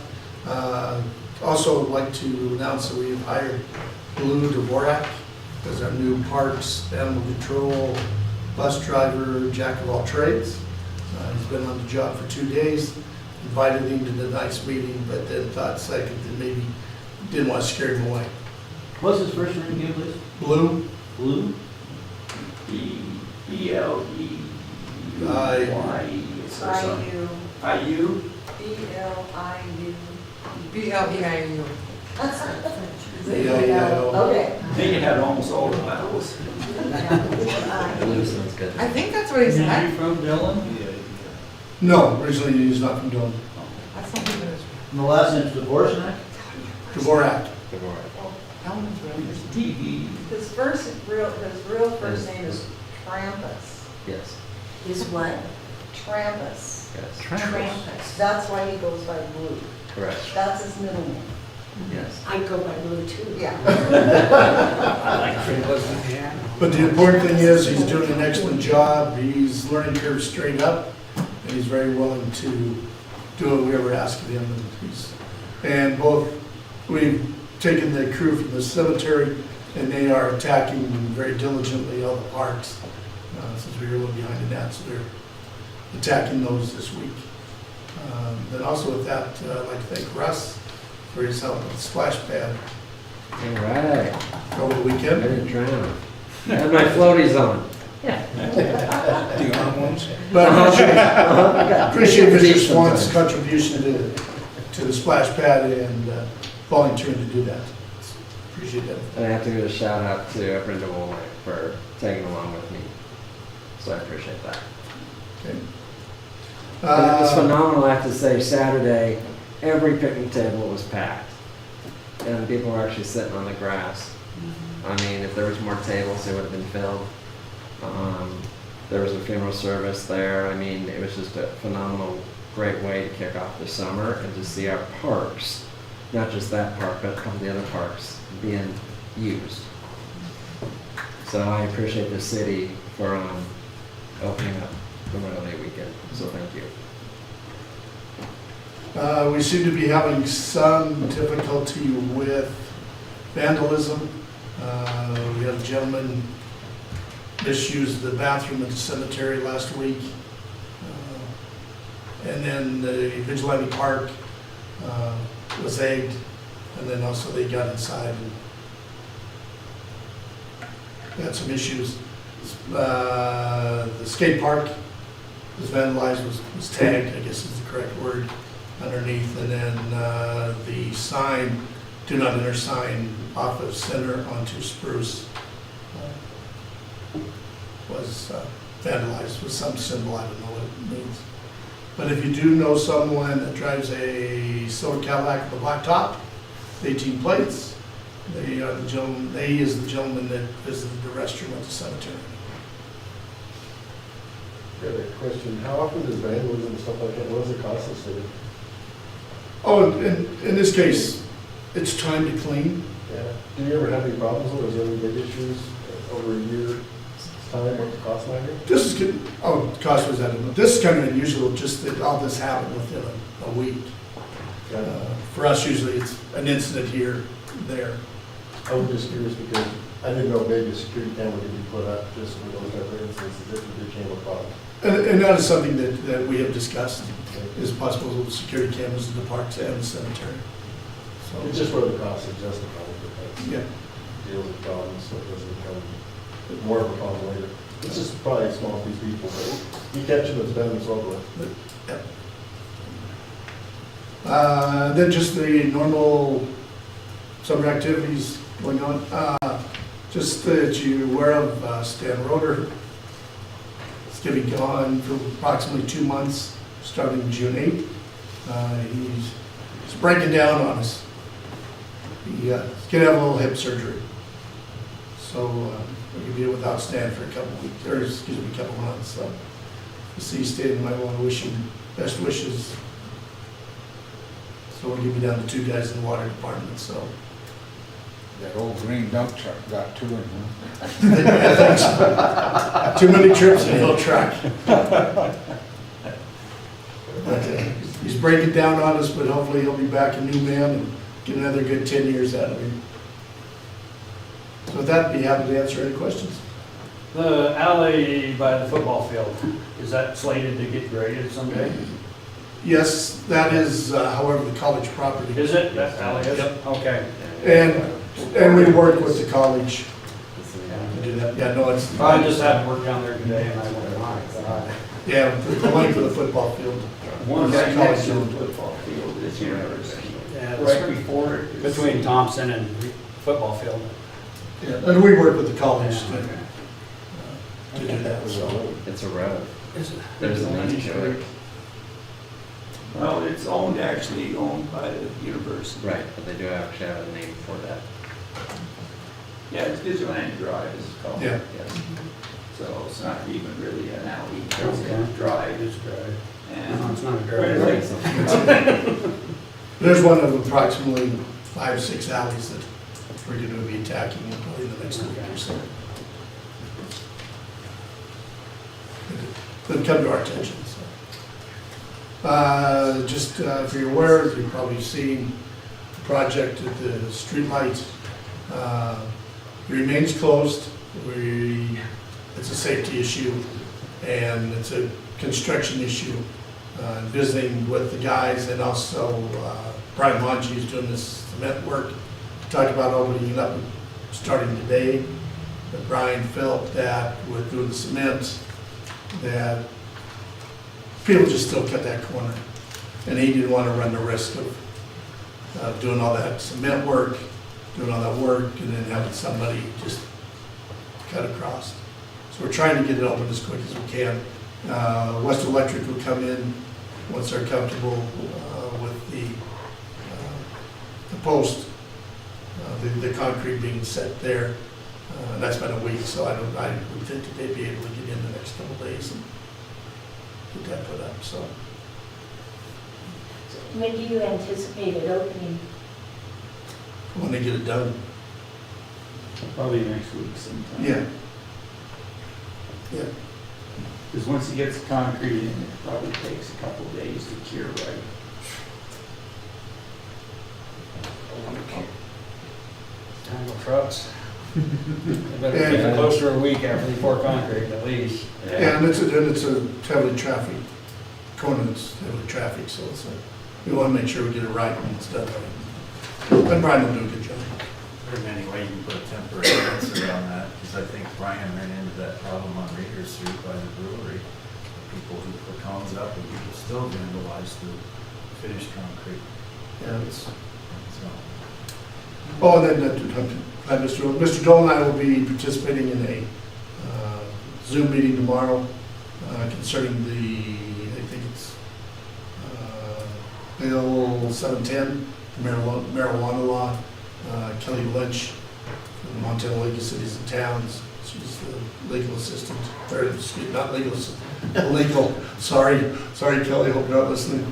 Also, I'd like to announce that we have hired Blue Dvorak as our new parks, animal control, bus driver, jack of all trades. He's been on the job for 2 days. Invited him to the night's meeting, but then thought second that maybe didn't want to scare him away. What's his first name again, please? Blue. Blue? B-L-E-Y. I-U. I-U? B-L-I-U. B-L-E-I-U. Okay. I think it had almost all the vowels. Blue sounds good. I think that's what he Are said. you from Dillon? No, originally he's not from Dillon. That's not even his And the last name's Dvorak? Dvorak. Ellen's real. T-E. His real first name is Trampus. Yes. Is what? Trampus. Yes. Trampus. That's why he goes by Blue. Correct. That's his middle name. Yes. I go by Blue too. Yeah. But the important thing is, he's doing an excellent job. He's learning curve straight up, and he's very willing to do what we ever ask of him. And both, we've taken the crew from the cemetery, and they are attacking very diligently all the parks, since we were a little behind in that, so they're attacking those this week. Then also with that, I'd like to thank Russ for his help with the splash pad All right. over the I weekend. didn't drown. I had my floaties on. But appreciate Mr. Swan's contribution to the splash pad and volunteering to do that. Appreciate that. And I have to give a shout out to Brenda Woolnick for tagging along with me. So I appreciate that. Okay. And it was phenomenal, I have to say, Saturday, every picnic table was packed. And people were actually sitting on the grass. I mean, if there was more tables, they would have been filled. There was a funeral service there. I mean, it was just a phenomenal, great way to kick off the summer and to see our parks, not just that park, but a couple of the other parks being used. So I appreciate the city for opening up Memorial Day weekend, so thank you. We seem to be having some difficulty with vandalism. We had a gentleman misuse the bathroom at the cemetery last week. And then the Vigilante Park was egged, and then also they got inside and had some issues. The skate park was vandalized, was tagged, I guess is the correct word, underneath. And then the sign, do not enter sign off of Center onto Spruce was vandalized with some symbol, I don't know what it means. But if you do know someone that drives a silver Cadillac with a black top, 18 plates, they are the gentleman, they is the gentleman that visited the restroom at the cemetery. I have a question. How often does vandalism and stuff like that, what does it cost the city? Oh, in this case, it's time to clean. Yeah. Do you ever have any problems with it? Is there any big issues over a year's time, what the cost might be? This is good. Oh, cost was that. This is kind of unusual, just that all this happened within a week. For us, usually it's an incident here, there. I was just curious because I didn't know maybe a security camera could be put up just for those type of instances if it became a problem. And that is something that we have discussed, is possible security cameras in the parks and the cemetery. So It's just where the cost is justified, but that's yeah. deal with problems so it doesn't become more of a problem later. It's just probably a small piece of people, but you catch them, it's done, it's over with. Then just the normal summer activities going on. Just that you're aware of Stan Roeder. He's going to be gone for approximately 2 months, starting June 8th. He's breaking down on us. He's going to have a little hip surgery. So we're going to be without Stan for a couple weeks, or excuse me, a couple months. So to see Stan, I want to wish him best wishes. So we're going to be down to 2 guys in the water department, so. That old green dump truck got to him, I think so. Too many trips in a hill track. But, he's breaking down on us, but hopefully he'll be back a new man and get another good 10 years out of him. So with that, be happy to answer any questions. The alley by the football field, is that slated to get graded someday? Yes, that is, however, the college property. Is it? That alley is? Okay. And we work with the college to do that. Yeah, no, it's. I just had to work down there today and I went, my God. Yeah, the length of the football field. One right next to the football field is university. Yeah, Right before it. Between Thompson and football field. Yeah, and we work with the college to do that. So. It's a road. Is it? There's a link to it. Well, it's actually owned by the university. Right, but they do actually have a name for that. Yeah, it's Vigilante Drive is called. Yeah. Yes. So it's not even really an alley, it's Okay. a drive. It's dry. And No, it's not a Where dry. is it? There's one of approximately 5 or 6 alleys that we're going to be attacking in probably the next week or so. They've come to our attention, so. Just for your aware, you've probably seen the project at the streetlight. It remains closed. It's a safety issue and it's a construction issue. Visiting with the guys and also Brian Monchi is doing this cement work. Talked about opening it up starting today. But Brian felt that with doing the cement, that people just still cut that corner. And he didn't want to run the risk of doing all that cement work, doing all that work, and then having somebody just cut across. So we're trying to get it open as quick as we can. West Electric will come in once they're comfortable with the post, the concrete being set there. And that's been a week, so I would think that they'd be able to get in the next couple of days and get that put up. So When do you anticipate it opening? when they get it done, Probably next week sometime. yeah, yeah. Because once he gets the concrete in, it probably takes a couple of days to cure right. Handle trucks. Better get close to a week after they pour concrete, at least. Yeah, and it's a heavily traffic, Conan's heavily traffic, so it's we want to make sure we get it right when it's done right. And Brian will do a good job. There's any way you can put a temporary fence around that, because I think Brian ran into that problem on Reader Street by the brewery. People who put cones up and people still vandalize the finished concrete. Yeah, it's. So, Oh, and then Mr. Dillon and I will be participating in a Zoom meeting tomorrow concerning I think it's Bill 710, marijuana law. Kelly Lynch from the Montana League of Cities and Towns. She's the legal assistant, or excuse me, not legal assistant, legal. Sorry, Kelly. Hope you're not listening.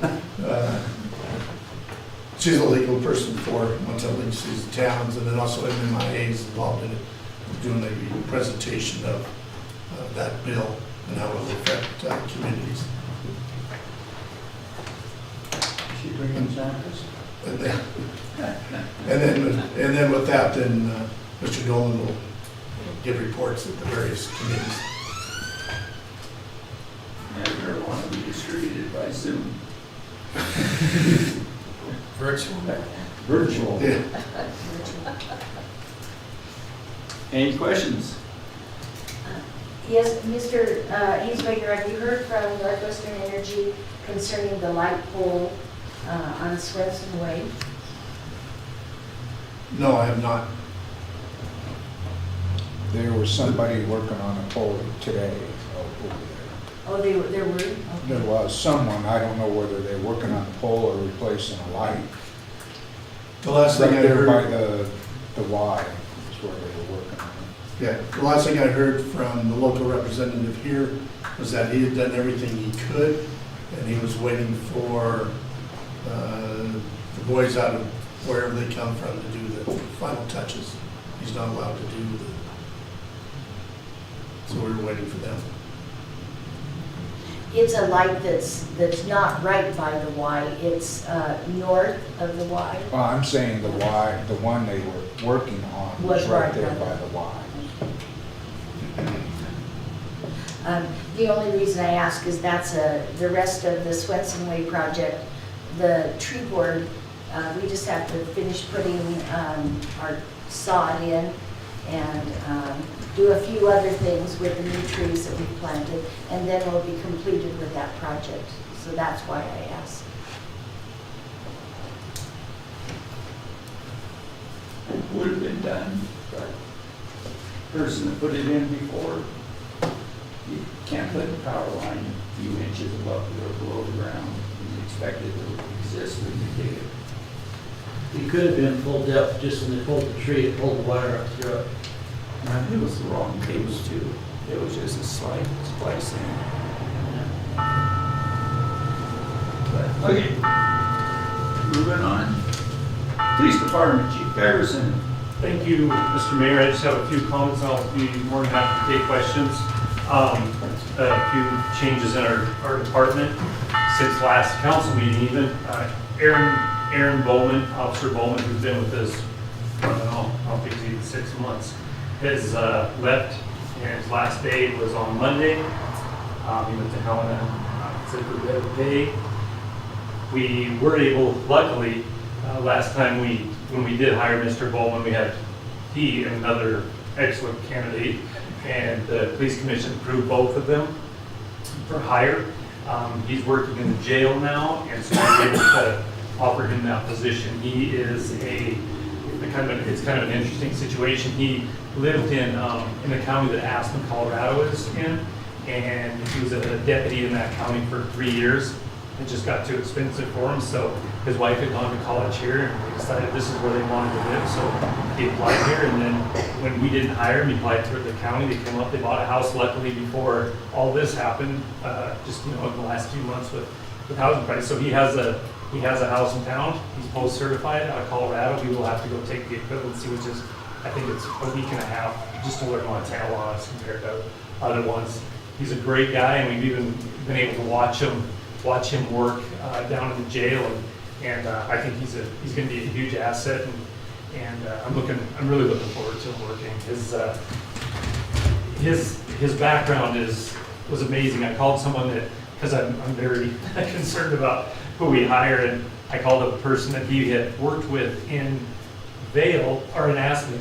She's a legal person for Montana League of Cities and Towns, and then also MMIA is involved in it, doing a presentation of that bill and how it will affect communities. She bringing samples? And then with that, then Mr. Dillon will give reports at the various committees. Never want to be distributed by Zoom. Virtual. Yeah. Any questions? Yes, Mr. Hazelbaker, have you heard from Northwestern Energy concerning the light pole on Swenson Way? No, I have not. There was somebody working on a pole today over there. Oh, there were? Okay. There was someone, I don't know whether they're working on a pole or replacing a light. The last thing I Right there by heard, the Y is where they were working on it. yeah, the last thing I heard from the local representative here was that he had done everything he could, and he was waiting for the boys out of wherever they come from to do the final touches. He's not allowed to do so we were waiting for them. It's a light that's not right by the Y. It's north of the Y. Well, I'm saying the Y, the one they were working on was right there by the Y. The only reason I ask is that's the rest of the Swenson Way project, the tree board, we just have to finish putting our sod in and do a few other things with the new trees that we planted, and then we'll be completed with that project. So that's why I asked. It would have been done, but the person that put it in before, you can't put the power line a few inches above or below the ground. You expect it to exist when you dig it. It could have been full depth, just when they pulled the tree, it pulled the wire up through it. And it was the wrong cable too. It was just a slight splicing. But, okay, moving on. Police Department, Chief Patterson. Thank you, Mr. Mayor. I just have a few comments. I'll be more than happy to take questions. A few changes in our department since last council meeting even. Aaron Bowman, Officer Bowman, who's been with us, I don't think it's even 6 months, has left, and his last day was on Monday. He went to Helena, said for better pay. We were able, luckily, last time when we did hire Mr. Bowman, we had he and another excellent candidate, and the police commission approved both of them for hire. He's working in the jail now, and so we're able to offer him that position. He is it's kind of an interesting situation. He lived in the county that Aspen, Colorado is in, and he was a deputy in that county for 3 years. It just got too expensive for him, so his wife had gone to college here, and they decided this is where they wanted to live, so he applied here, and then when we didn't hire him, he applied for the county. They came up, they bought a house, luckily, before all this happened, just in the last few months with housing prices. So he has a house in town. He's post-certified out of Colorado. We will have to go take the equivalency, which is, I think it's a week and a half, just to learn Montana laws compared to other ones. He's a great guy, and we've even been able to watch him work down in the jail, and I think he's going to be a huge asset, and I'm really looking forward to him working. His background was amazing. I called someone that, because I'm very concerned about who we hire, and I called up a person that he had worked with in Aspen,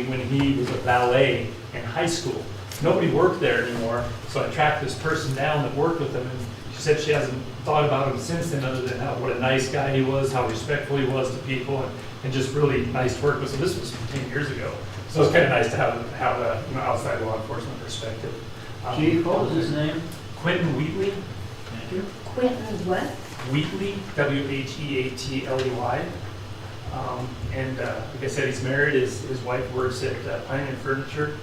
when he was a valet in high school. Nobody worked there anymore, so I tracked this person down that worked with him, and she said she hasn't thought about him since then, other than what a nice guy he was, how respectful he was to people, and just really nice to work with. So this was 10 years ago. So it's kind of nice to have a outside law enforcement perspective. Chief, what was his name? Quentin Wheatley. Thank you. Quentin what? Wheatley, Wheatley. And like I said, he's married. His wife works at Pioneer Furniture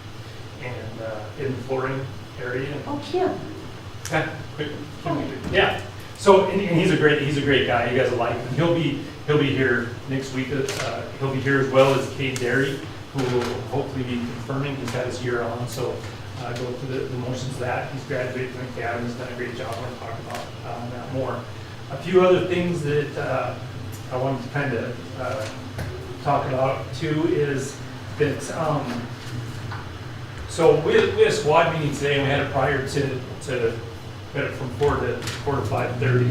and in the flooring area. Oh, Kim. Yeah. So and he's a great guy. You guys will like him. He'll be here next week. He'll be here as well as Kate Derry, who will hopefully be confirming. He's got his year on, so go through the motions of that. He's graduated from the academy. He's done a great job. I want to talk about that more. A few other things that I wanted to kind of talk about too is that so we had a squad meeting today, and we had it prior to we had it from 4 to 5:30,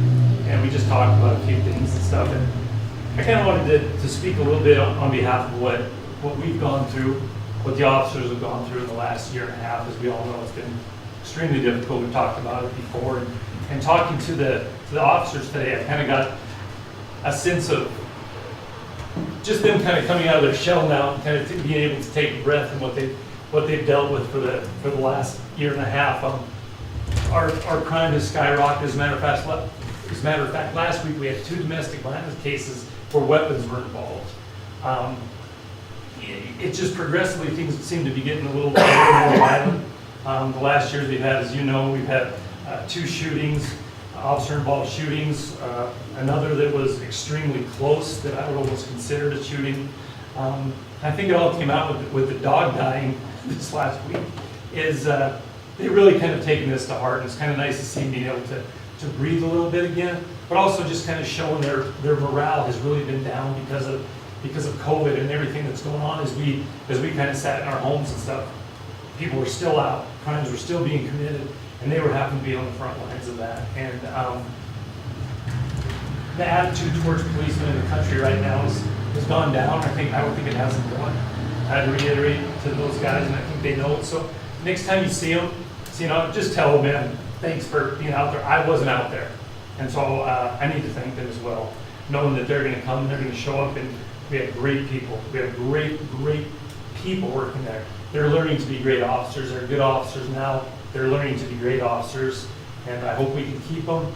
and we just talked about a few things and stuff. And I kind of wanted to speak a little bit on behalf of what we've gone through, what the officers have gone through in the last year and a half. As we all know, it's been extremely difficult. We've talked about it before, and talking to the officers today, I kind of got a sense of just them kind of coming out of their shell now, and kind of being able to take a breath, and what they've dealt with for the last year and a half. Our crime has skyrocketed. As a matter of fact, last week we had 2 domestic violence cases where weapons were involved. It just progressively, things seem to be getting a little more violent. The last years we've had, as you know, we've had 2 shootings, officer-involved shootings, another that was extremely close that I would almost consider a shooting. I think it all came out with the dog dying this last week, is they really kind of taken this to heart, and it's kind of nice to see them being able to breathe a little bit again, but also just kind of showing their morale has really been down because of COVID and everything that's going on. As we kind of sat in our homes and stuff, people were still out, crimes were still being committed, and they were having to be on the front lines of that. And the attitude towards policemen in the country right now has gone down. I don't think it hasn't gone. I had to reiterate to those guys, and I think they know it. So next time you see them, just tell them, man, thanks for being out there. I wasn't out there, and so I need to thank them as well, knowing that they're going to come, they're going to show up, and we have great people. We have great people working there. They're learning to be great officers. They're good officers now. They're learning to be great officers, and I hope we can keep them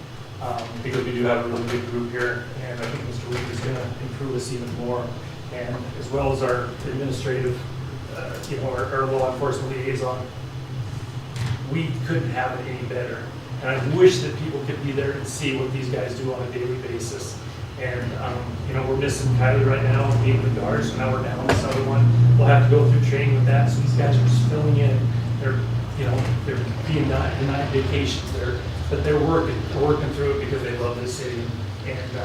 because we do have a really good group here, and I think Mr. Week is going to improve us even more, and as well as our administrative, our law enforcement liaison. We couldn't have it any better, and I wish that people could be there and see what these guys do on a daily basis. And we're missing Kylie right now, being the guard, so now we're down this other one. We'll have to go through training with that, so these guys are just filling in. They're being denied vacations, but they're working through it because they love this city, and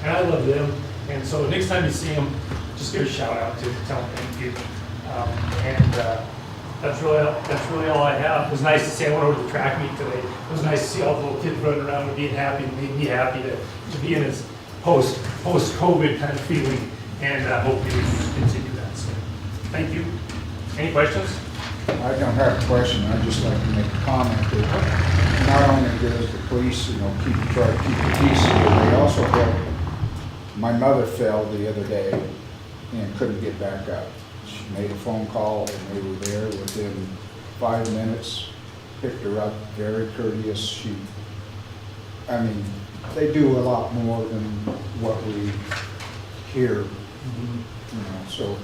I love them. And so next time you see them, just give a shout out to them, tell them thank you. That's really all I have. It was nice to see. I went over to the track meet today. It was nice to see all the little kids running around and being happy. It made me happy to be in this post-COVID kind of feeling, and hopefully we can continue that. So, thank you. Any questions? I don't have a question. I'd just like to make a comment that not only does the police, try to keep the peace, but they also help. My mother fell the other day and couldn't get back up. She made a phone call, and they were there within 5 minutes, picked her up, very courteous. They do a lot more than what we hear, so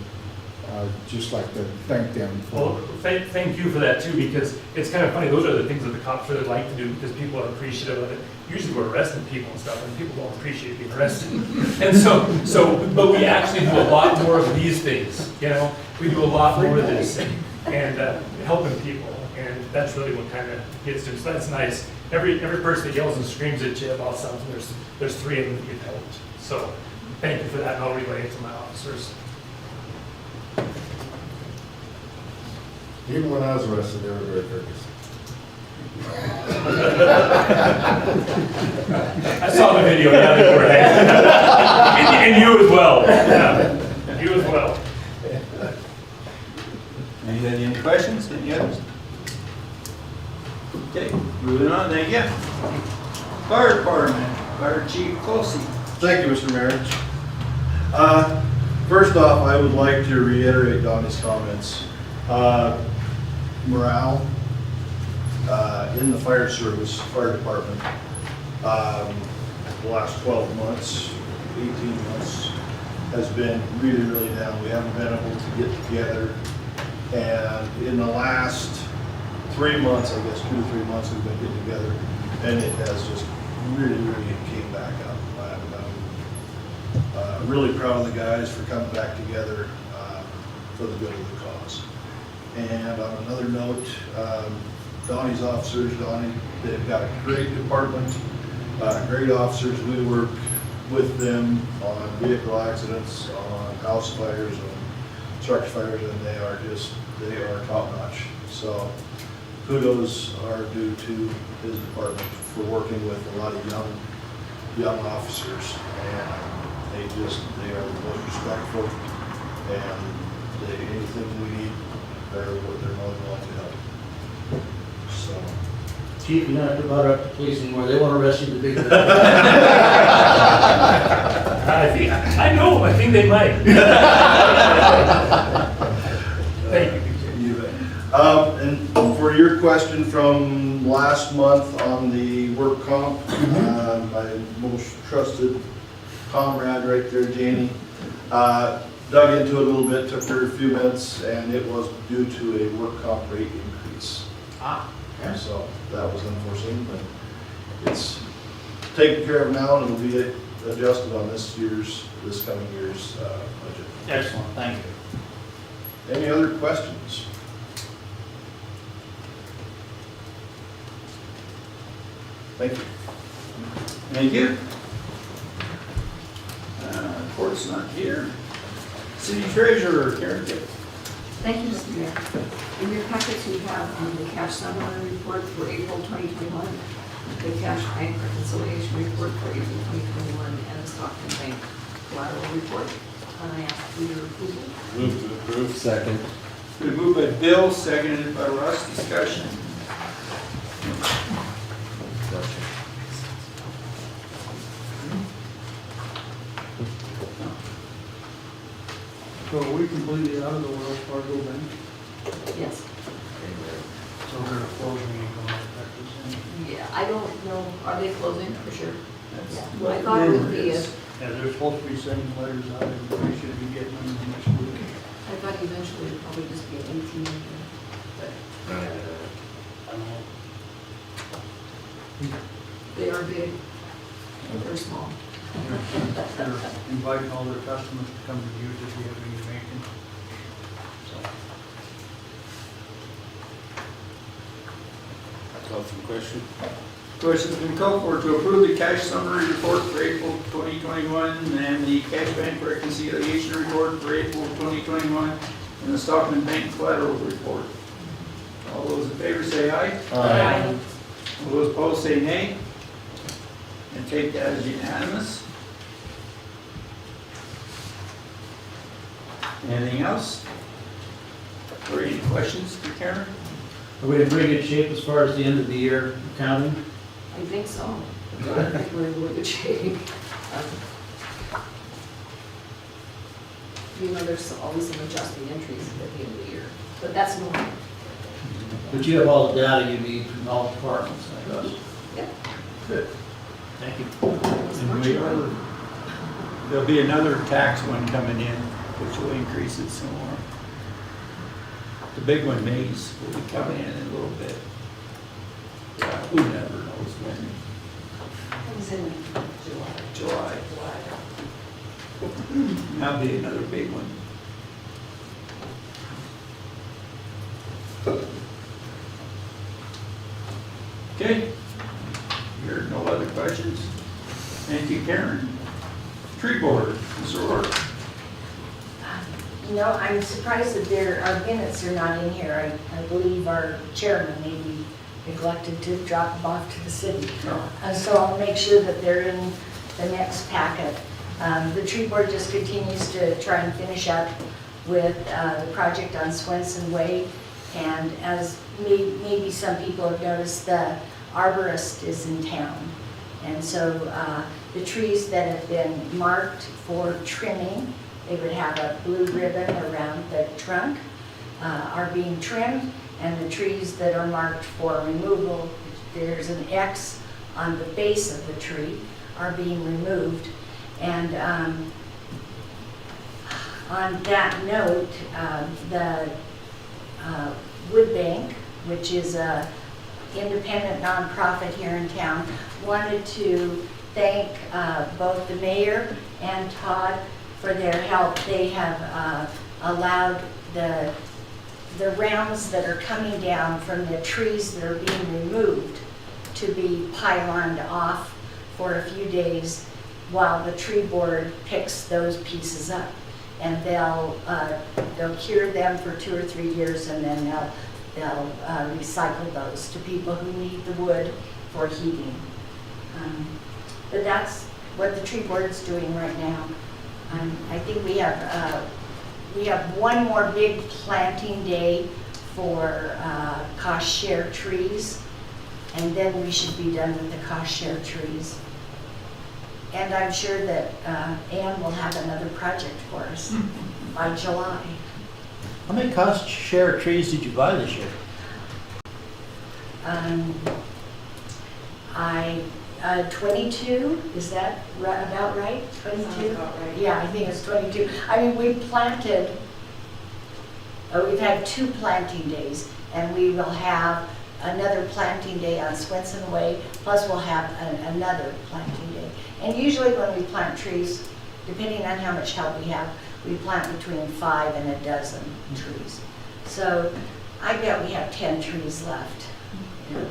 just like to thank them for. Well, thank you for that too, because it's kind of funny. Those are the things that the cops really like to do because people are appreciative of it. Usually we're arresting people and stuff, and people don't appreciate being arrested. And but we actually do a lot more of these things. We do a lot more of this and helping people. And that's really what kind of gets to, so that's nice. Every person that yells and screams at you about something, there's 3 of them that get helped. So thank you for that, and I'll relay it to my officers. Even when I was arrested, they were very courteous. I saw the video, yeah, they were. And you as well. Yeah, you as well. Anybody, any questions, any others? Okay, moving on, thank you. Fire Department, Fire Chief Closey. Thank you, Mr. Mayor. First off, I would like to reiterate Donnie's comments. Morale in the fire service, fire department, the last 12 months, 18 months has been really, really down. We haven't been able to get together. And in the last 3 months, I guess 2 to 3 months, we've been getting together, and it has just really, really came back up. I'm really proud of the guys for coming back together for the good of the cause. And on another note, Donnie's officers, they've got a great department, great officers. We work with them on vehicle accidents, on house fires, on structure fires, and they are top notch. So kudos are due to his department for working with a lot of young officers, and they are the most respectful, and anything we need, they're more than willing to help. So. Chief, you don't have to butter up the police anymore. They want to arrest you the big. I think they might. Thank you. You bet. And for your question from last month on the work comp, my most trusted comrade right there, Janie, dug into it a little bit, took her a few minutes, and it was due to a work comp rate increase. Okay. So that was unforeseen, but it's taken care of now, and it'll be adjusted on this coming year's budget. Excellent, thank you. Any other questions? Thank you. Thank you. Report's not here. City Treasurer, Karen Gibb. Thank you, Mr. Mayor. In your packets, you have the cash summary report for April 2021, the cash bank reconciliation report for April 2021, and the Stockton Bank collateral report. And I ask for your approval. Move to approve. Second. Been moved by Bill, seconded by Russ. Discussion. So are we completely out of the Wells Fargo Bank? Yes. So they're closing and going to Texas? Yeah, I don't know, are they closing for sure? Yeah. Well, I thought it would be, Yeah, they're supposed to be sending letters out, and we should be getting them next week. I thought eventually it'd probably just be an 18, but I don't know. they are big, they're small. They're inviting all their customers to come to use if we have any banking. So, Call for the question. Question's been called for to approve the cash summary report for April 2021 and the cash bank reconciliation report for April 2021 and the Stockton Bank collateral report. All those in favor say aye. Aye. All those opposed say nay. And take that as unanimous. Anything else? Or any questions for Karen? Are we in pretty good shape as far as the end of the year accounting? I think so. I think we're in really good shape. You know, there's always some adjusting entries at the end of the year, but that's normal. But you have all the data you need from all departments, I guess. Yep. Good. Thank you. There'll be another tax one coming in, which will increase it some more. The big one, Mays, will be coming in a little bit. Yeah, who never knows when. It was in July. That'll be another big one. Okay. Here, no other questions? Thank you, Karen. Tree board, Mr. O'Rourke. You know, I'm surprised that our minutes are not in here. I believe our chairman maybe neglected to drop them off to the city. So I'll make sure that they're in the next packet. The tree board just continues to try and finish up with the project on Swenson Way. And as maybe some people have noticed, the arborist is in town. And so the trees that have been marked for trimming, they would have a blue ribbon around the trunk, are being trimmed, and the trees that are marked for removal, there's an X on the base of the tree, are being removed. And on that note, the Wood Bank, which is a independent nonprofit here in town, wanted to thank both the mayor and Todd for their help. They have allowed the rounds that are coming down from the trees that are being removed to be pyloned off for a few days while the tree board picks those pieces up. And they'll cure them for 2 or 3 years, and then they'll recycle those to people who need the wood for heating. But that's what the tree board is doing right now. I think we have one more big planting day for cost share trees, and then we should be done with the cost share trees. And I'm sure that Ann will have another project for us by July. How many cost share trees did you buy this year? 22, is that about right? 22? Sounds about right. Yeah, I think it's 22. I mean, we planted, we've had 2 planting days, and we will have another planting day on Swenson Way, plus we'll have another planting day. And usually when we plant trees, depending on how much help we have, we plant between 5 and a dozen trees. So I bet we have 10 trees left. You know,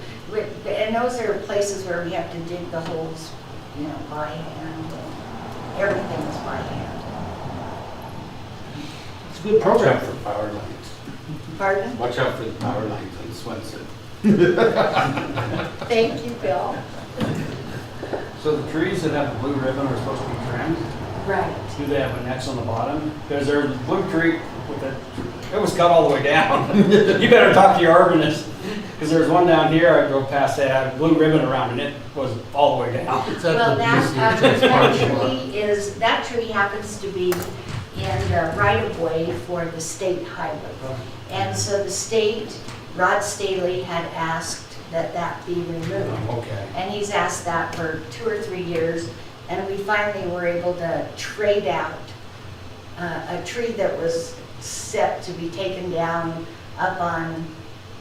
and those are places where we have to dig the holes, you know, by hand. Everything is by hand. It's a good Watch program. out for power lines. Pardon? Watch out for the power lines on Swenson. Thank you, Bill. So the trees that have the blue ribbon are supposed to be trimmed? Right. Do they have an X on the bottom? Because there's a blue tree with it was cut all the way down. You better talk to your arborist. Because there's one down here, I drove past that had a blue ribbon around and it was all the way down. Well, that tree happens to be in the right-of-way for the state highway. And so the state, Rod Staley had asked that be removed. Okay. And he's asked that for 2 or 3 years, and we finally were able to trade out a tree that was set to be taken down up on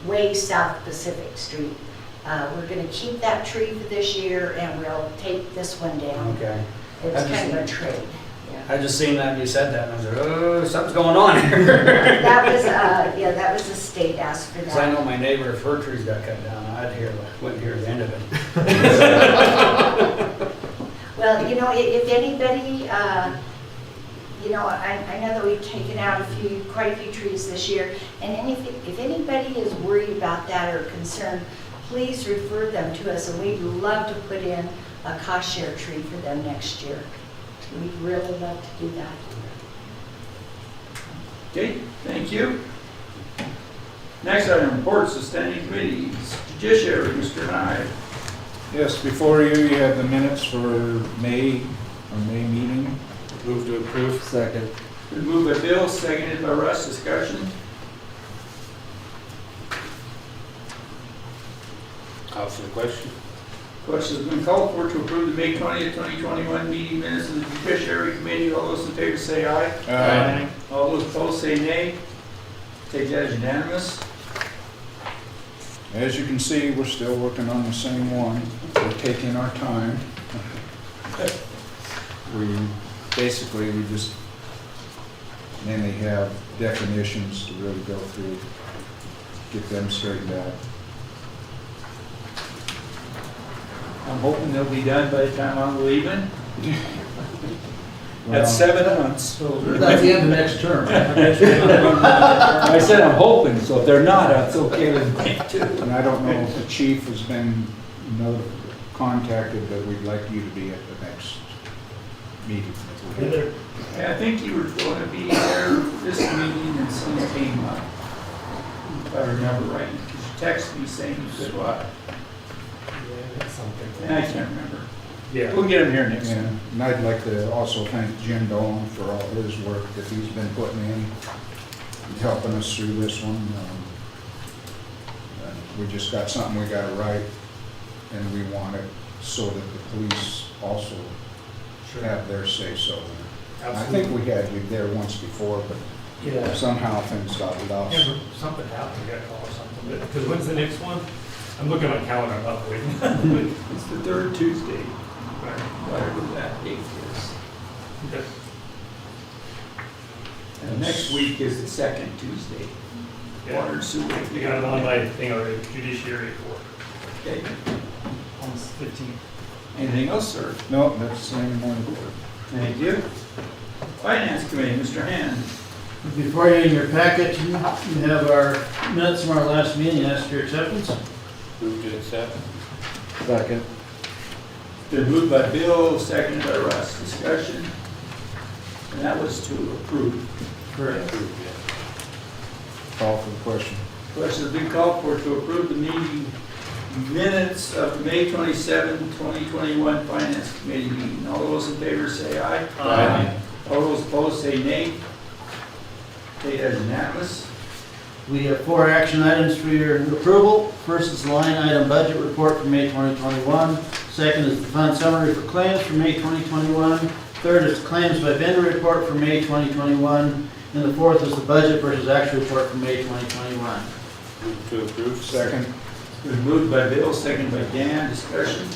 way South Pacific Street. We're going to keep that tree for this year, and we'll take this one down. Okay. It's kind of a trade. I just seen that and you said that and I was like, oh, something's going on here. that was the state asked for Because I that. know my neighbor, if her trees got cut down, wouldn't hear the end of it. Well, you know, if anybody, you know, I know that we've taken out quite a few trees this year, and if anybody is worried about that or concerned, please refer them to us, and we'd love to put in a cost share tree for them next year. We'd really love to do that. Okay, thank you. Next item, reports of standing committees. Judiciary, Mr. Nye. Yes, before you have the minutes for May meeting. Move to approve. Second. Been moved by Bill, seconded by Russ. Discussion. Call for the question. Question has been called for to approve the May 20th, 2021 meeting minutes of the Judiciary Committee. All those in favor say aye. Aye. All those opposed say nay. Take that as unanimous. As you can see, we're still working on the same one. We're taking our time. We just mainly have definitions to really go through, get them straightened out. I'm hoping they'll be done by the time I'm leaving. Well, That's 7 months. That's the end of next term. I said I'm hoping, so if they're not, that's okay with me too. And I don't know if the chief has been contacted, but we'd like you to be at the next meeting. I think you were going to be there this meeting and something came up. If I remember right, because you texted me saying you could what? I can't remember. Yeah. We'll get him here next Yeah, time. and I'd like to also thank Jim Dillon for all his work that he's been putting in, helping us through this one. We just got something we got to write, and we want it so that the police also have their say-so. I think we had you there once before, but Yeah. somehow things got lost. Yeah, something happened, we got a call or something, because when's the next one? I'm looking at my calendar, I'm not waiting. It's the third Tuesday, whatever that date is. Okay. And next week is the second Tuesday. Yeah. Water and sewer. I got it on my thing already, judiciary court, Okay. on the 15th. Anything else, sir? No, that's the same one. Thank you. Finance Committee, Mr. Hand. Before you in your packet, you have our minutes from our last meeting. Ask for your acceptance. Move to accept. Second. Been moved by Bill, seconded by Russ. Discussion. And that was to approve. Correct. Call for the question. Question has been called for to approve the meeting minutes of May 27, 2021 Finance Committee meeting. All those in favor say aye. Aye. All those opposed say nay. Okay, that's unanimous. We have 4 action items for your approval. First is the line item budget report for May 2021. Second is the fund summary for claims for May 2021. Third is claims by vendor report for May 2021. And the fourth is the budget versus actual report for May 2021. Move to approve. Second. It's been moved by Bill, seconded by Dan. Discussion.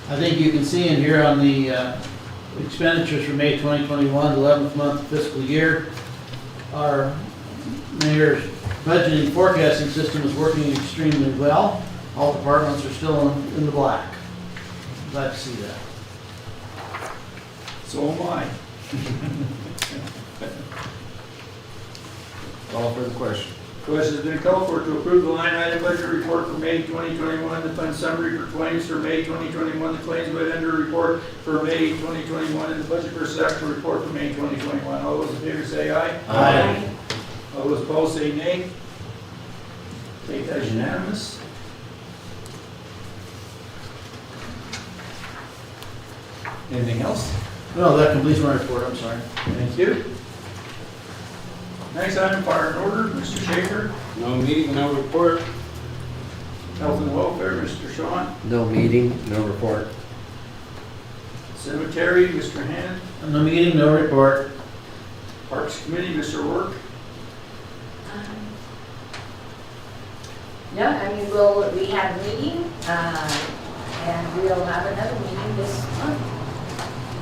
I think you can see in here on the expenditures for May 2021, the 11th month of fiscal year, our mayor's budgeting forecasting system is working extremely well. All departments are still in the black. Glad to see that. So am I. Call for the question. Question has been called for to approve the line item budget report for May 2021, the fund summary for claims for May 2021, the claims by vendor report for May 2021, and the budget versus actual report for May 2021. All those in favor say aye. Aye. All those opposed say nay. Take that as unanimous. Anything else? No, that completes my report. I'm sorry. Thank you. Next item, fire and order, Mr. Schaefer. No meeting, no report. Health and welfare, Mr. Shawn. No meeting, no report. Cemetery, Mr. Hand. No meeting, no report. Parks Committee, Mr. Work. No, I mean, we had a meeting, and we'll have another meeting this month.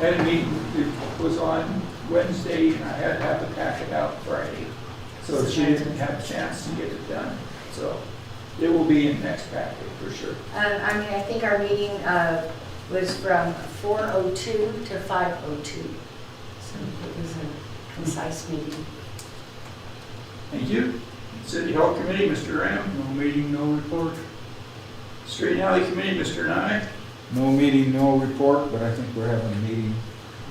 Had a meeting, it was on Wednesday, and I had to have the packet out Friday. So she didn't have a chance to get it done. So it will be in next packet for sure. I mean, I think our meeting was from 4:02 to 5:02. So it was a concise meeting. Thank you. City Hall Committee, Mr. Ram. No meeting, no report. Street and Alley Committee, Mr. Nye. No meeting, no report, but I think we're having a meeting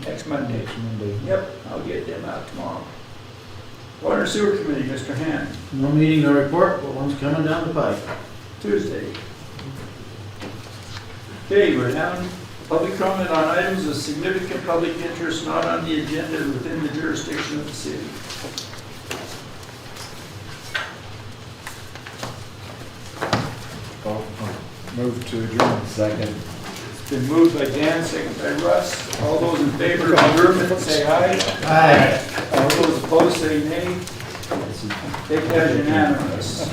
Next Monday. next Monday. Yep, I'll get them out tomorrow. Water and Sewer Committee, Mr. Hand. No meeting, no report, but one's coming down the pipe. Tuesday. Okay, we're down. Public comment on items of significant public interest not on the agenda within the jurisdiction of the city. Move to adjourn. Second. It's been moved by Dan, second by Russ. All those in favor of adjournment, say aye. Aye. All those opposed, say nay. Take that as unanimous.